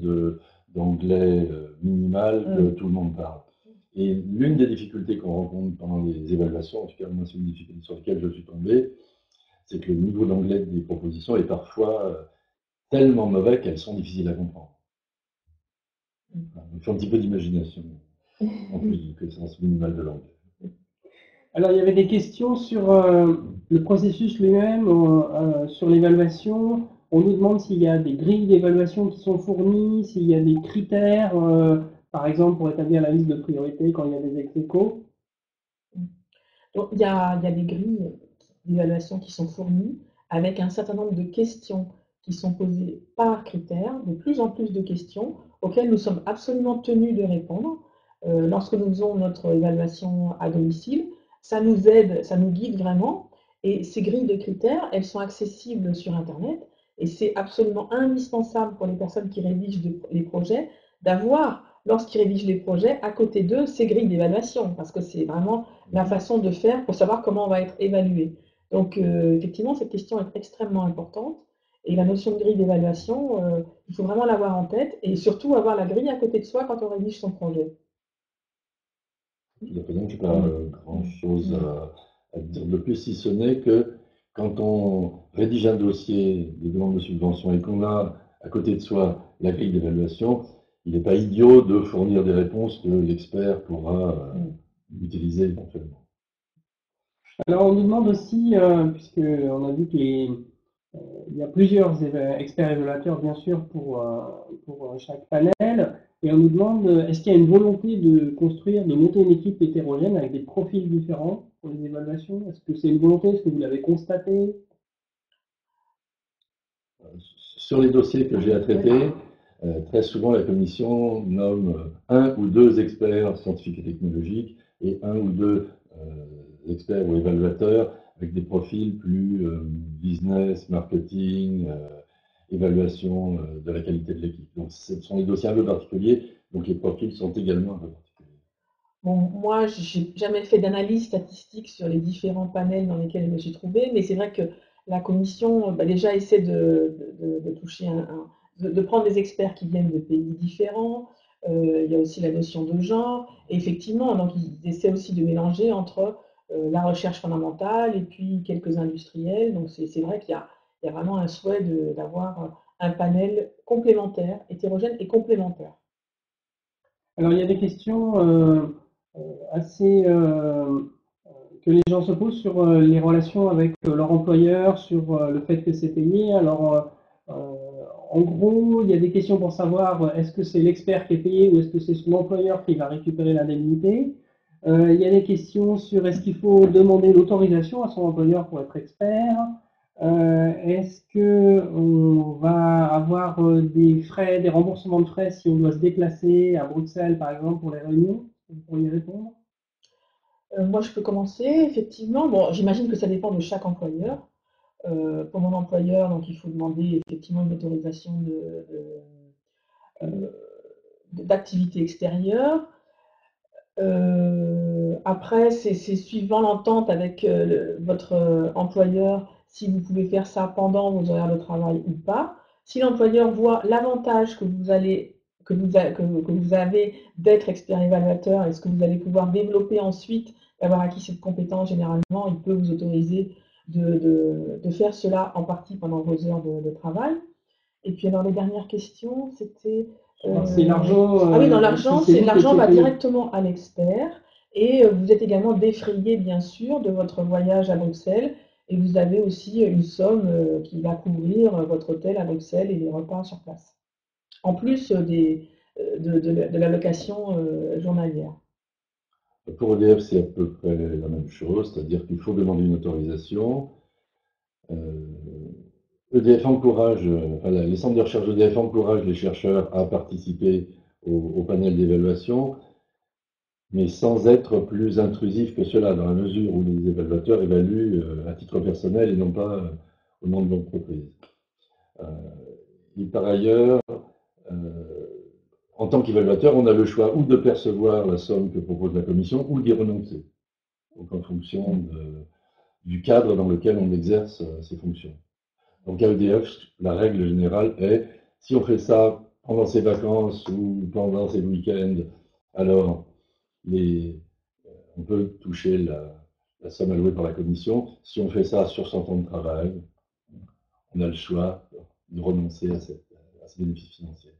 Speaker 5: d'anglais minimal que tout le monde parle. Et l'une des difficultés qu'on rencontre pendant les évaluations, en tout cas moi c'est une difficulté sur laquelle je suis tombé, c'est que le niveau d'anglais des propositions est parfois tellement mauvais qu'elles sont difficiles à comprendre. Il faut un petit peu d'imagination en plus du connaissance minimale de langue.
Speaker 1: Alors, il y avait des questions sur le processus lui-même, sur l'évaluation. On nous demande s'il y a des grilles d'évaluation qui sont fournies, s'il y a des critères, par exemple, pour établir la liste de priorité quand il y a des ex-aequo.
Speaker 4: Donc, il y a des grilles d'évaluation qui sont fournies avec un certain nombre de questions qui sont posées par critère, de plus en plus de questions auxquelles nous sommes absolument tenus de répondre. Lorsque nous faisons notre évaluation à domicile, ça nous aide, ça nous guide vraiment. Et ces grilles de critères, elles sont accessibles sur Internet et c'est absolument indispensable pour les personnes qui rédigent les projets d'avoir, lorsqu'ils rédigent les projets, à côté d'eux, ces grilles d'évaluation parce que c'est vraiment la façon de faire pour savoir comment on va être évalué. Donc, effectivement, cette question est extrêmement importante. Et la notion de grille d'évaluation, il faut vraiment l'avoir en tête et surtout avoir la grille à côté de soi quand on rédige son projet.
Speaker 5: Je n'ai pas grand-chose à dire de plus, si ce n'est que quand on rédige un dossier de demande de subvention et qu'on a à côté de soi la grille d'évaluation, il n'est pas idiot de fournir des réponses que l'expert pourra utiliser éventuellement.
Speaker 1: Alors, on nous demande aussi, puisqu'on a vu qu'il y a plusieurs experts évaluateurs, bien sûr, pour chaque panel, et on nous demande, est-ce qu'il y a une volonté de monter une équipe hétérogène avec des profils différents pour les évaluations? Est-ce que c'est une volonté? Est-ce que vous l'avez constaté?
Speaker 5: Sur les dossiers que j'ai à traiter, très souvent la commission nomme un ou deux experts scientifiques et technologiques et un ou deux experts ou évaluateurs avec des profils plus business, marketing, évaluation de la qualité de l'équipe. Donc ce sont des dossiers un peu particuliers, donc les profils sont également un peu particuliers.
Speaker 4: Bon, moi, je n'ai jamais fait d'analyse statistique sur les différents panels dans lesquels je me suis trouvée, mais c'est vrai que la commission déjà essaie de toucher de prendre des experts qui viennent de pays différents. Il y a aussi la notion de genre. Et effectivement, donc, ils essaient aussi de mélanger entre la recherche fondamentale et puis quelques industriels. Donc c'est vrai qu'il y a vraiment un souhait d'avoir un panel complémentaire, hétérogène et complémentaire.
Speaker 1: Alors, il y a des questions assez que les gens se posent sur les relations avec leur employeur, sur le fait que c'est payé. Alors, en gros, il y a des questions pour savoir est-ce que c'est l'expert qui est payé ou est-ce que c'est son employeur qui va récupérer l'indemnité. Il y a des questions sur est-ce qu'il faut demander l'autorisation à son employeur pour être expert. Est-ce qu'on va avoir des frais, des remboursements de frais si on doit se déplacer à Bruxelles, par exemple, pour les réunions? Vous pourriez répondre?
Speaker 4: Moi, je peux commencer, effectivement. Bon, j'imagine que ça dépend de chaque employeur. Pour mon employeur, donc il faut demander effectivement une autorisation d'activité extérieure. Après, c'est suivant l'entente avec votre employeur si vous pouvez faire ça pendant vos horaires de travail ou pas. Si l'employeur voit l'avantage que vous avez d'être expert évaluateur et ce que vous allez pouvoir développer ensuite, d'avoir acquis cette compétence, généralement, il peut vous autoriser de faire cela en partie pendant vos heures de travail. Et puis alors les dernières questions, c'était...
Speaker 1: C'est l'argent.
Speaker 4: Ah oui, dans l'argent, l'argent va directement à l'expert et vous êtes également défrayé, bien sûr, de votre voyage à Bruxelles Et vous avez aussi une somme qui va couvrir votre hôtel à Bruxelles et les repas sur place. En plus de la location journalière.
Speaker 5: Pour EDF, c'est à peu près la même chose, c'est-à-dire qu'il faut demander une autorisation. EDF encourage, les centres de recherche EDF encouragent les chercheurs à participer au panel d'évaluation, mais sans être plus intrusif que cela, dans la mesure où les évaluateurs évaluent à titre personnel et non pas au nom de l'entreprise. Et par ailleurs, en tant qu'évaluateur, on a le choix ou de percevoir la somme que propose la commission ou d'y renoncer, donc en fonction du cadre dans lequel on exerce ces fonctions. Donc à EDF, la règle générale est, si on fait ça pendant ses vacances ou pendant ses week-ends, alors on peut toucher la somme allouée par la commission. Si on fait ça sur son temps de travail, on a le choix de renoncer à ces bénéfices financiers.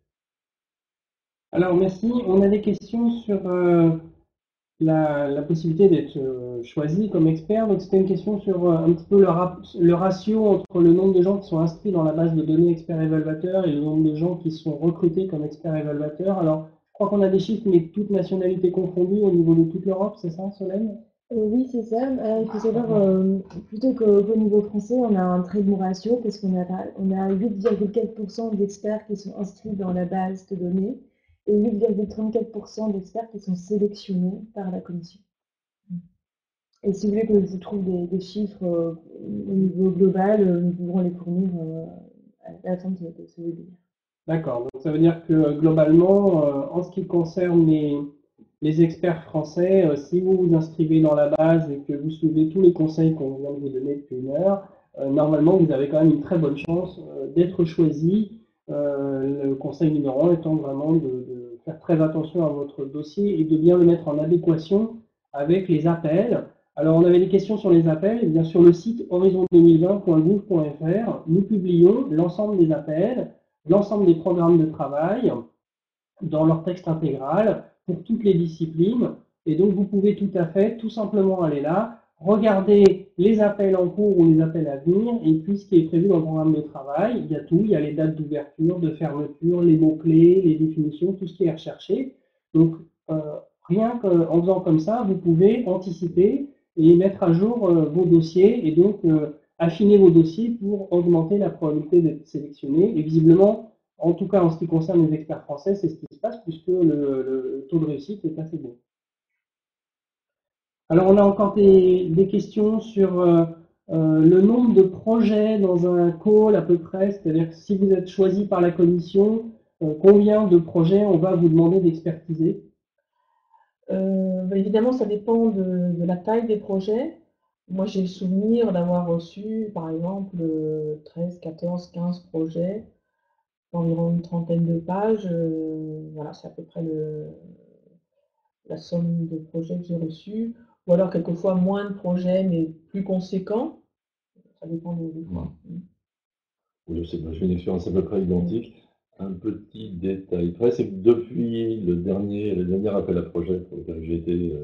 Speaker 1: Alors merci, on a des questions sur la possibilité d'être choisi comme expert. Donc c'était une question sur un petit peu le ratio entre le nombre de gens qui sont inscrits dans la base de données experts évaluateurs et le nombre de gens qui sont recrutés comme experts évaluateurs. Alors je crois qu'on a des chiffres, mais toutes nationalités confondues au niveau de toute l'Europe, c'est ça, Solène?
Speaker 3: Oui, c'est ça. Il faut savoir, plutôt qu'au niveau français, on a un très bon ratio parce qu'on a 8,4% d'experts qui sont inscrits dans la base de données et 8,34% d'experts qui sont sélectionnés par la commission. Et si vous voulez que je vous trouve des chiffres au niveau global, nous pourrons les fournir à la fin de ce webinaire.
Speaker 1: D'accord, donc ça veut dire que globalement, en ce qui concerne les experts français, si vous vous inscrivez dans la base et que vous suivez tous les conseils qu'on vient de vous donner depuis une heure, normalement vous avez quand même une très bonne chance d'être choisi. Le conseil numéro 1 étant vraiment de faire très attention à votre dossier et de bien le mettre en adéquation avec les appels. Alors on avait des questions sur les appels. Eh bien, sur le site horizon2020.gouv.fr, nous publions l'ensemble des appels, l'ensemble des programmes de travail dans leur texte intégral pour toutes les disciplines. Et donc, vous pouvez tout à fait, tout simplement aller là, regarder les appels en cours ou les appels à venir, et puis ce qui est prévu dans le programme de travail, il y a tout, il y a les dates d'ouverture, de fermeture, les mots-clés, les définitions, tout ce qui est recherché. Donc, rien qu'en faisant comme ça, vous pouvez anticiper et mettre à jour vos dossiers, et donc affiner vos dossiers pour augmenter la probabilité d'être sélectionné. Et visiblement, en tout cas en ce qui concerne les experts français, c'est ce qui se passe puisque le taux de réussite est assez bon. Alors on a encore des questions sur le nombre de projets dans un call à peu près, c'est-à-dire que si vous êtes choisi par la commission, combien de projets on va vous demander d'expertiser?
Speaker 4: Évidemment, ça dépend de la taille des projets. Moi, j'ai le souvenir d'avoir reçu, par exemple, 13, 14, 15 projets, environ une trentaine de pages. Voilà, c'est à peu près la somme de projets que j'ai reçus. Ou alors, quelquefois, moins de projets, mais plus conséquents. Ça dépend des fois.
Speaker 5: Oui, j'ai une expérience à peu près identique. Un petit détail près, c'est que depuis le dernier appel à projet pour lequel j'ai été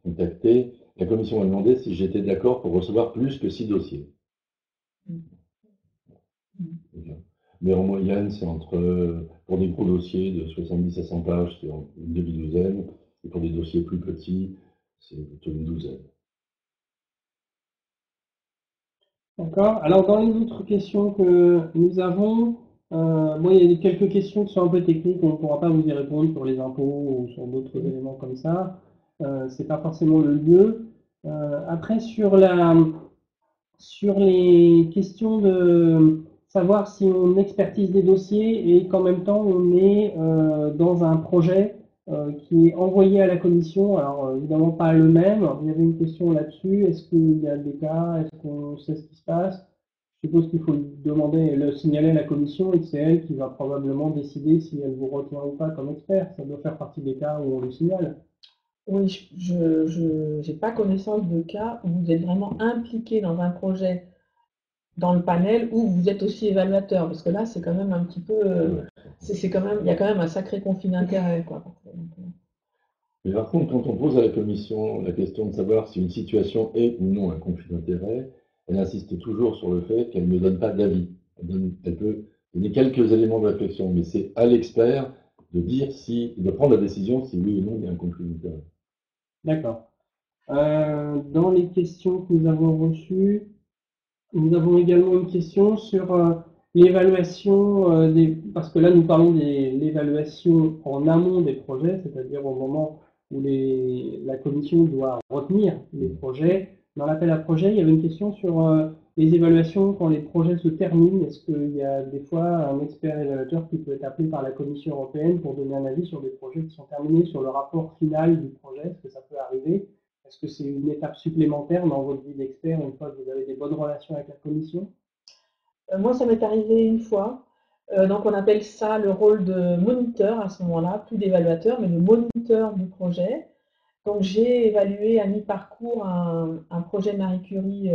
Speaker 5: contacté, la commission m'a demandé si j'étais d'accord pour recevoir plus que 6 dossiers. Mais en moyenne, c'est pour des gros dossiers de 70 à 100 pages, c'est une demi-douzaine, et pour des dossiers plus petits, c'est plutôt une douzaine.
Speaker 1: D'accord. Alors, dans les autres questions que nous avons, il y a quelques questions qui sont un peu techniques, on ne pourra pas vous y répondre sur les impôts ou sur d'autres éléments comme ça. C'est pas forcément le lieu. Après, sur les questions de savoir si on expertise des dossiers et qu'en même temps on est dans un projet qui est envoyé à la commission, alors évidemment pas le même, il y avait une question là-dessus, est-ce qu'il y a des cas, est-ce qu'on sait ce qui se passe? Je suppose qu'il faut le signaler à la commission et que c'est elle qui va probablement décider si elle vous retient ou pas comme expert. Ça doit faire partie des cas où on le signale.
Speaker 4: Oui, je n'ai pas connaissance de cas où vous êtes vraiment impliqué dans un projet, dans le panel, où vous êtes aussi évaluateur, parce que là, c'est quand même un petit peu, il y a quand même un sacré conflit d'intérêts, quoi.
Speaker 5: Mais par contre, quand on pose à la commission la question de savoir si une situation est ou non un conflit d'intérêts, elle insiste toujours sur le fait qu'elle ne donne pas d'avis. Elle peut donner quelques éléments de réflexion, mais c'est à l'expert de dire si, de prendre la décision si oui ou non il y a un conflit d'intérêts.
Speaker 1: D'accord. Dans les questions que nous avons reçues, nous avons également une question sur l'évaluation parce que là nous parlons de l'évaluation en amont des projets, c'est-à-dire au moment où la commission doit retenir les projets. Dans l'appel à projet, il y avait une question sur les évaluations quand les projets se terminent. Est-ce qu'il y a des fois un expert évaluateur qui peut être appelé par la Commission européenne pour donner un avis sur des projets qui sont terminés, sur le rapport final du projet? Est-ce que ça peut arriver? Est-ce que c'est une étape supplémentaire dans votre vie d'expert une fois que vous avez des bonnes relations avec la commission?
Speaker 4: Moi, ça m'est arrivé une fois. Donc, on appelle ça le rôle de moniteur à ce moment-là, plus d'évaluateur, mais de moniteur du projet. Donc, j'ai évalué à mi-parcours un projet Marie Curie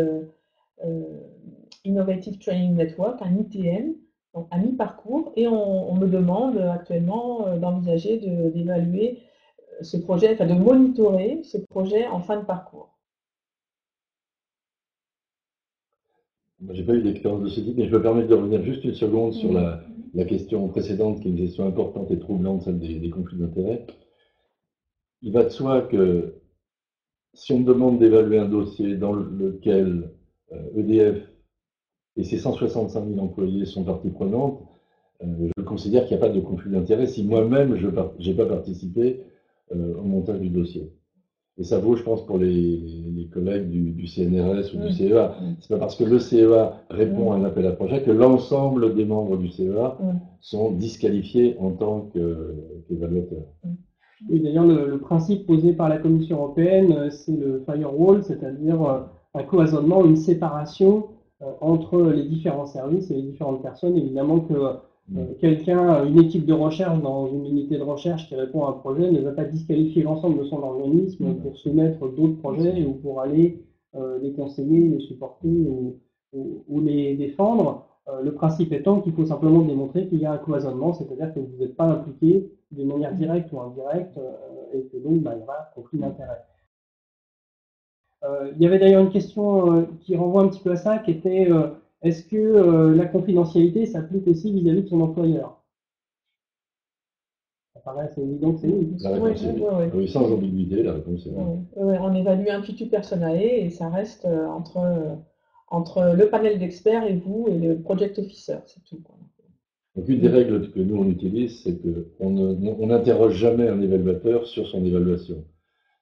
Speaker 4: Innovative Training Network, un ITN, donc à mi-parcours, et on me demande actuellement d'envisager d'évaluer ce projet, enfin de monitorer ce projet en fin de parcours.
Speaker 5: Moi, j'ai pas eu d'expérience de ce type, mais je me permets de revenir juste une seconde sur la question précédente, qui est une question importante et troublante, celle des conflits d'intérêts. Il va de soi que si on me demande d'évaluer un dossier dans lequel EDF et ses 165 000 employés sont partie prenante, je considère qu'il n'y a pas de conflit d'intérêt si moi-même je n'ai pas participé au montage du dossier. Et ça vaut, je pense, pour les collègues du CNRS ou du CEA. C'est pas parce que le CEA répond à un appel à projet que l'ensemble des membres du CEA sont disqualifiés en tant qu'évaluateurs.
Speaker 1: Oui, d'ailleurs, le principe posé par la Commission européenne, c'est le firewall, c'est-à-dire un cloisonnement, une séparation entre les différents services et les différentes personnes. Évidemment que une équipe de recherche dans une unité de recherche qui répond à un projet ne va pas disqualifier l'ensemble de son organisme pour soumettre d'autres projets ou pour aller les conseiller, les supporter ou les défendre. Le principe étant qu'il faut simplement démontrer qu'il y a un cloisonnement, c'est-à-dire que vous n'êtes pas impliqué d'une manière directe ou indirecte et que donc il y aura conflit d'intérêt. Il y avait d'ailleurs une question qui renvoie un petit peu à ça, qui était est-ce que la confidentialité s'applique aussi vis-à-vis de son employeur? Ça paraît assez évident que c'est oui.
Speaker 5: La réponse est oui. Oui, sans ambiguïté, la réponse est oui.
Speaker 4: On évalue intuitu personae et ça reste entre le panel d'experts et vous et le project officer, c'est tout.
Speaker 5: Donc une des règles que nous on utilise, c'est qu'on n'interroge jamais un évaluateur sur son évaluation.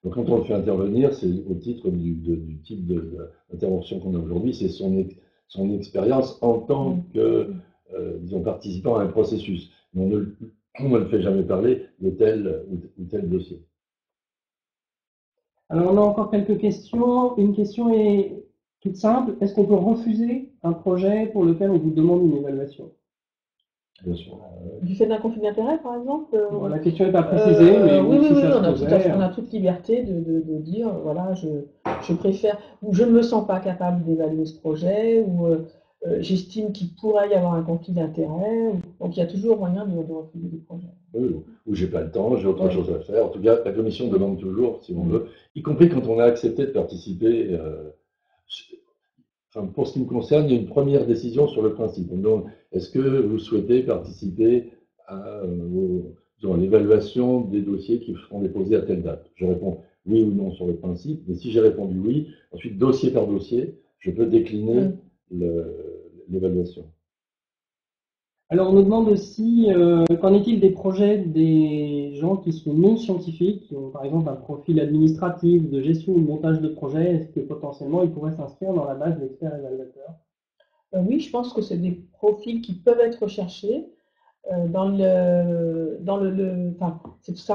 Speaker 5: Donc quand on le fait intervenir, c'est au titre du type d'intervention qu'on a aujourd'hui, c'est son expérience en tant que, disons, participant à un processus. Mais on ne le fait jamais parler de tel ou tel dossier.
Speaker 1: Alors on a encore quelques questions. Une question est toute simple. Est-ce qu'on peut refuser un projet pour lequel on vous demande une évaluation?
Speaker 5: Bien sûr.
Speaker 4: Du fait d'un conflit d'intérêt, par exemple
Speaker 1: bon, la question n'est pas précisée, mais
Speaker 4: oui,
Speaker 1: si ça
Speaker 4: on a toute liberté de dire, voilà, je préfère, ou je ne me sens pas capable d'évaluer ce projet, ou j'estime qu'il pourrait y avoir un conflit d'intérêt. Donc il y a toujours moyen de refuser des projets.
Speaker 5: Oui, ou j'ai pas le temps, j'ai autre chose à faire. En tout cas, la commission demande toujours, si on veut, y compris quand on a accepté de participer. Enfin, pour ce qui me concerne, il y a une première décision sur le principe. On demande, est-ce que vous souhaitez participer à l'évaluation des dossiers qui seront déposés à telle date? Je réponds oui ou non sur le principe, mais si j'ai répondu oui, ensuite, dossier par dossier, je peux décliner l'évaluation.
Speaker 1: Alors on nous demande aussi, qu'en est-il des projets des gens qui sont non scientifiques, qui ont par exemple un profil administratif, de gestion ou de montage de projet, est-ce que potentiellement ils pourraient s'inscrire dans la base d'experts évaluateurs?
Speaker 4: Oui, je pense que c'est des profils qui peuvent être recherchés. Ça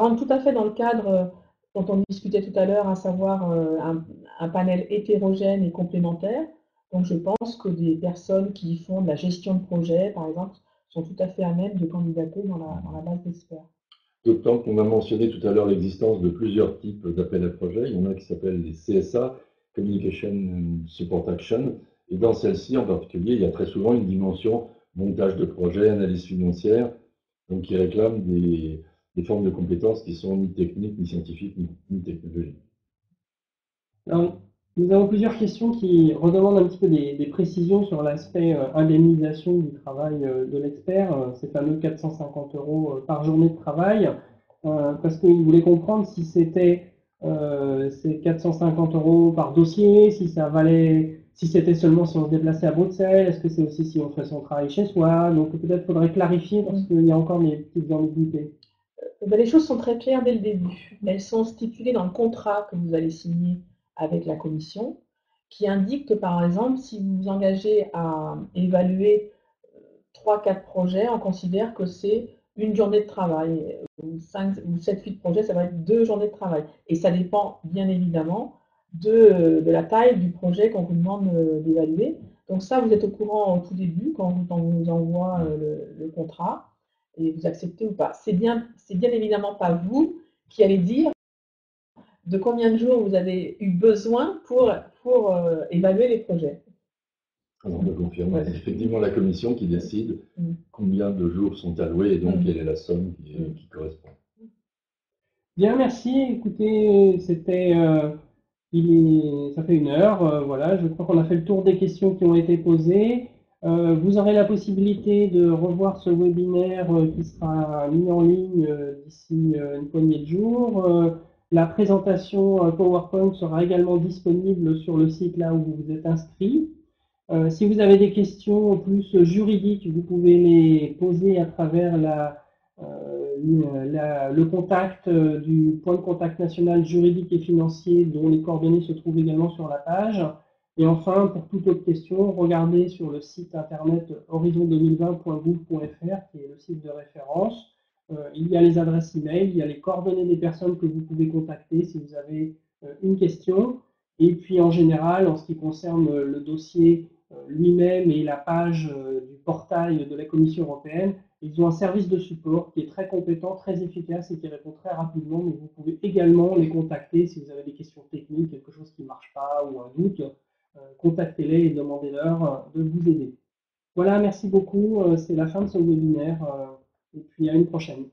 Speaker 4: rentre tout à fait dans le cadre dont on discutait tout à l'heure, à savoir un panel hétérogène et complémentaire. Donc je pense que des personnes qui font de la gestion de projet, par exemple, sont tout à fait à même de candidater dans la base d'experts.
Speaker 5: D'autant qu'on a mentionné tout à l'heure l'existence de plusieurs types d'appels à projets. Il y en a qui s'appellent les CSA, Communication Support Action, et dans celle-ci en particulier, il y a très souvent une dimension montage de projet, analyse financière, donc qui réclame des des formes de compétences qui sont ni techniques, ni scientifiques, ni technologiques.
Speaker 1: Alors, nous avons plusieurs questions qui redemandent un petit peu des précisions sur l'aspect indemnisation du travail de l'expert, ces fameux 450 € par journée de travail, parce qu'ils voulaient comprendre si c'était ces 450 € par dossier, si ça valait, si c'était seulement si on se déplaçait à Bruxelles, est-ce que c'est aussi si on fait son travail chez soi, donc peut-être faudrait clarifier parce qu'il y a encore des petites ambiguïtés.
Speaker 4: Les choses sont très claires dès le début. Elles sont stipulées dans le contrat que vous allez signer avec la commission, qui indique que, par exemple, si vous vous engagez à évaluer 3-4 projets, on considère que c'est une journée de travail. Ou 5 ou 7-8 projets, ça va être 2 journées de travail. Et ça dépend bien évidemment de la taille du projet qu'on vous demande d'évaluer. Donc ça, vous êtes au courant au tout début quand on vous envoie le contrat et vous acceptez ou pas. C'est bien évidemment pas vous qui allez dire de combien de jours vous avez eu besoin pour évaluer les projets.
Speaker 5: Alors, on peut confirmer, c'est effectivement la commission qui décide combien de jours sont alloués et donc quelle est la somme qui correspond.
Speaker 1: Bien, merci. Écoutez, c'était, ça fait 1 heure. Voilà, je crois qu'on a fait le tour des questions qui ont été posées. Vous aurez la possibilité de revoir ce webinaire qui sera mis en ligne d'ici une poignée de jours. La présentation PowerPoint sera également disponible sur le site là où vous vous êtes inscrit. Si vous avez des questions plus juridiques, vous pouvez les poser à travers le contact du point de contact national juridique et financier dont les coordonnées se trouvent également sur la page. Et enfin, pour toute autre question, regardez sur le site internet horizon2020.gouv.fr qui est le site de référence. Il y a les adresses email, il y a les coordonnées des personnes que vous pouvez contacter si vous avez une question. Et puis en général, en ce qui concerne le dossier lui-même et la page du portail de la Commission européenne, ils ont un service de support qui est très compétent, très efficace et qui répond très rapidement. Mais vous pouvez également les contacter si vous avez des questions techniques, quelque chose qui ne marche pas ou un doute. Contactez-les et demandez-leur de vous aider. Voilà, merci beaucoup. C'est la fin de ce webinaire et puis à une prochaine.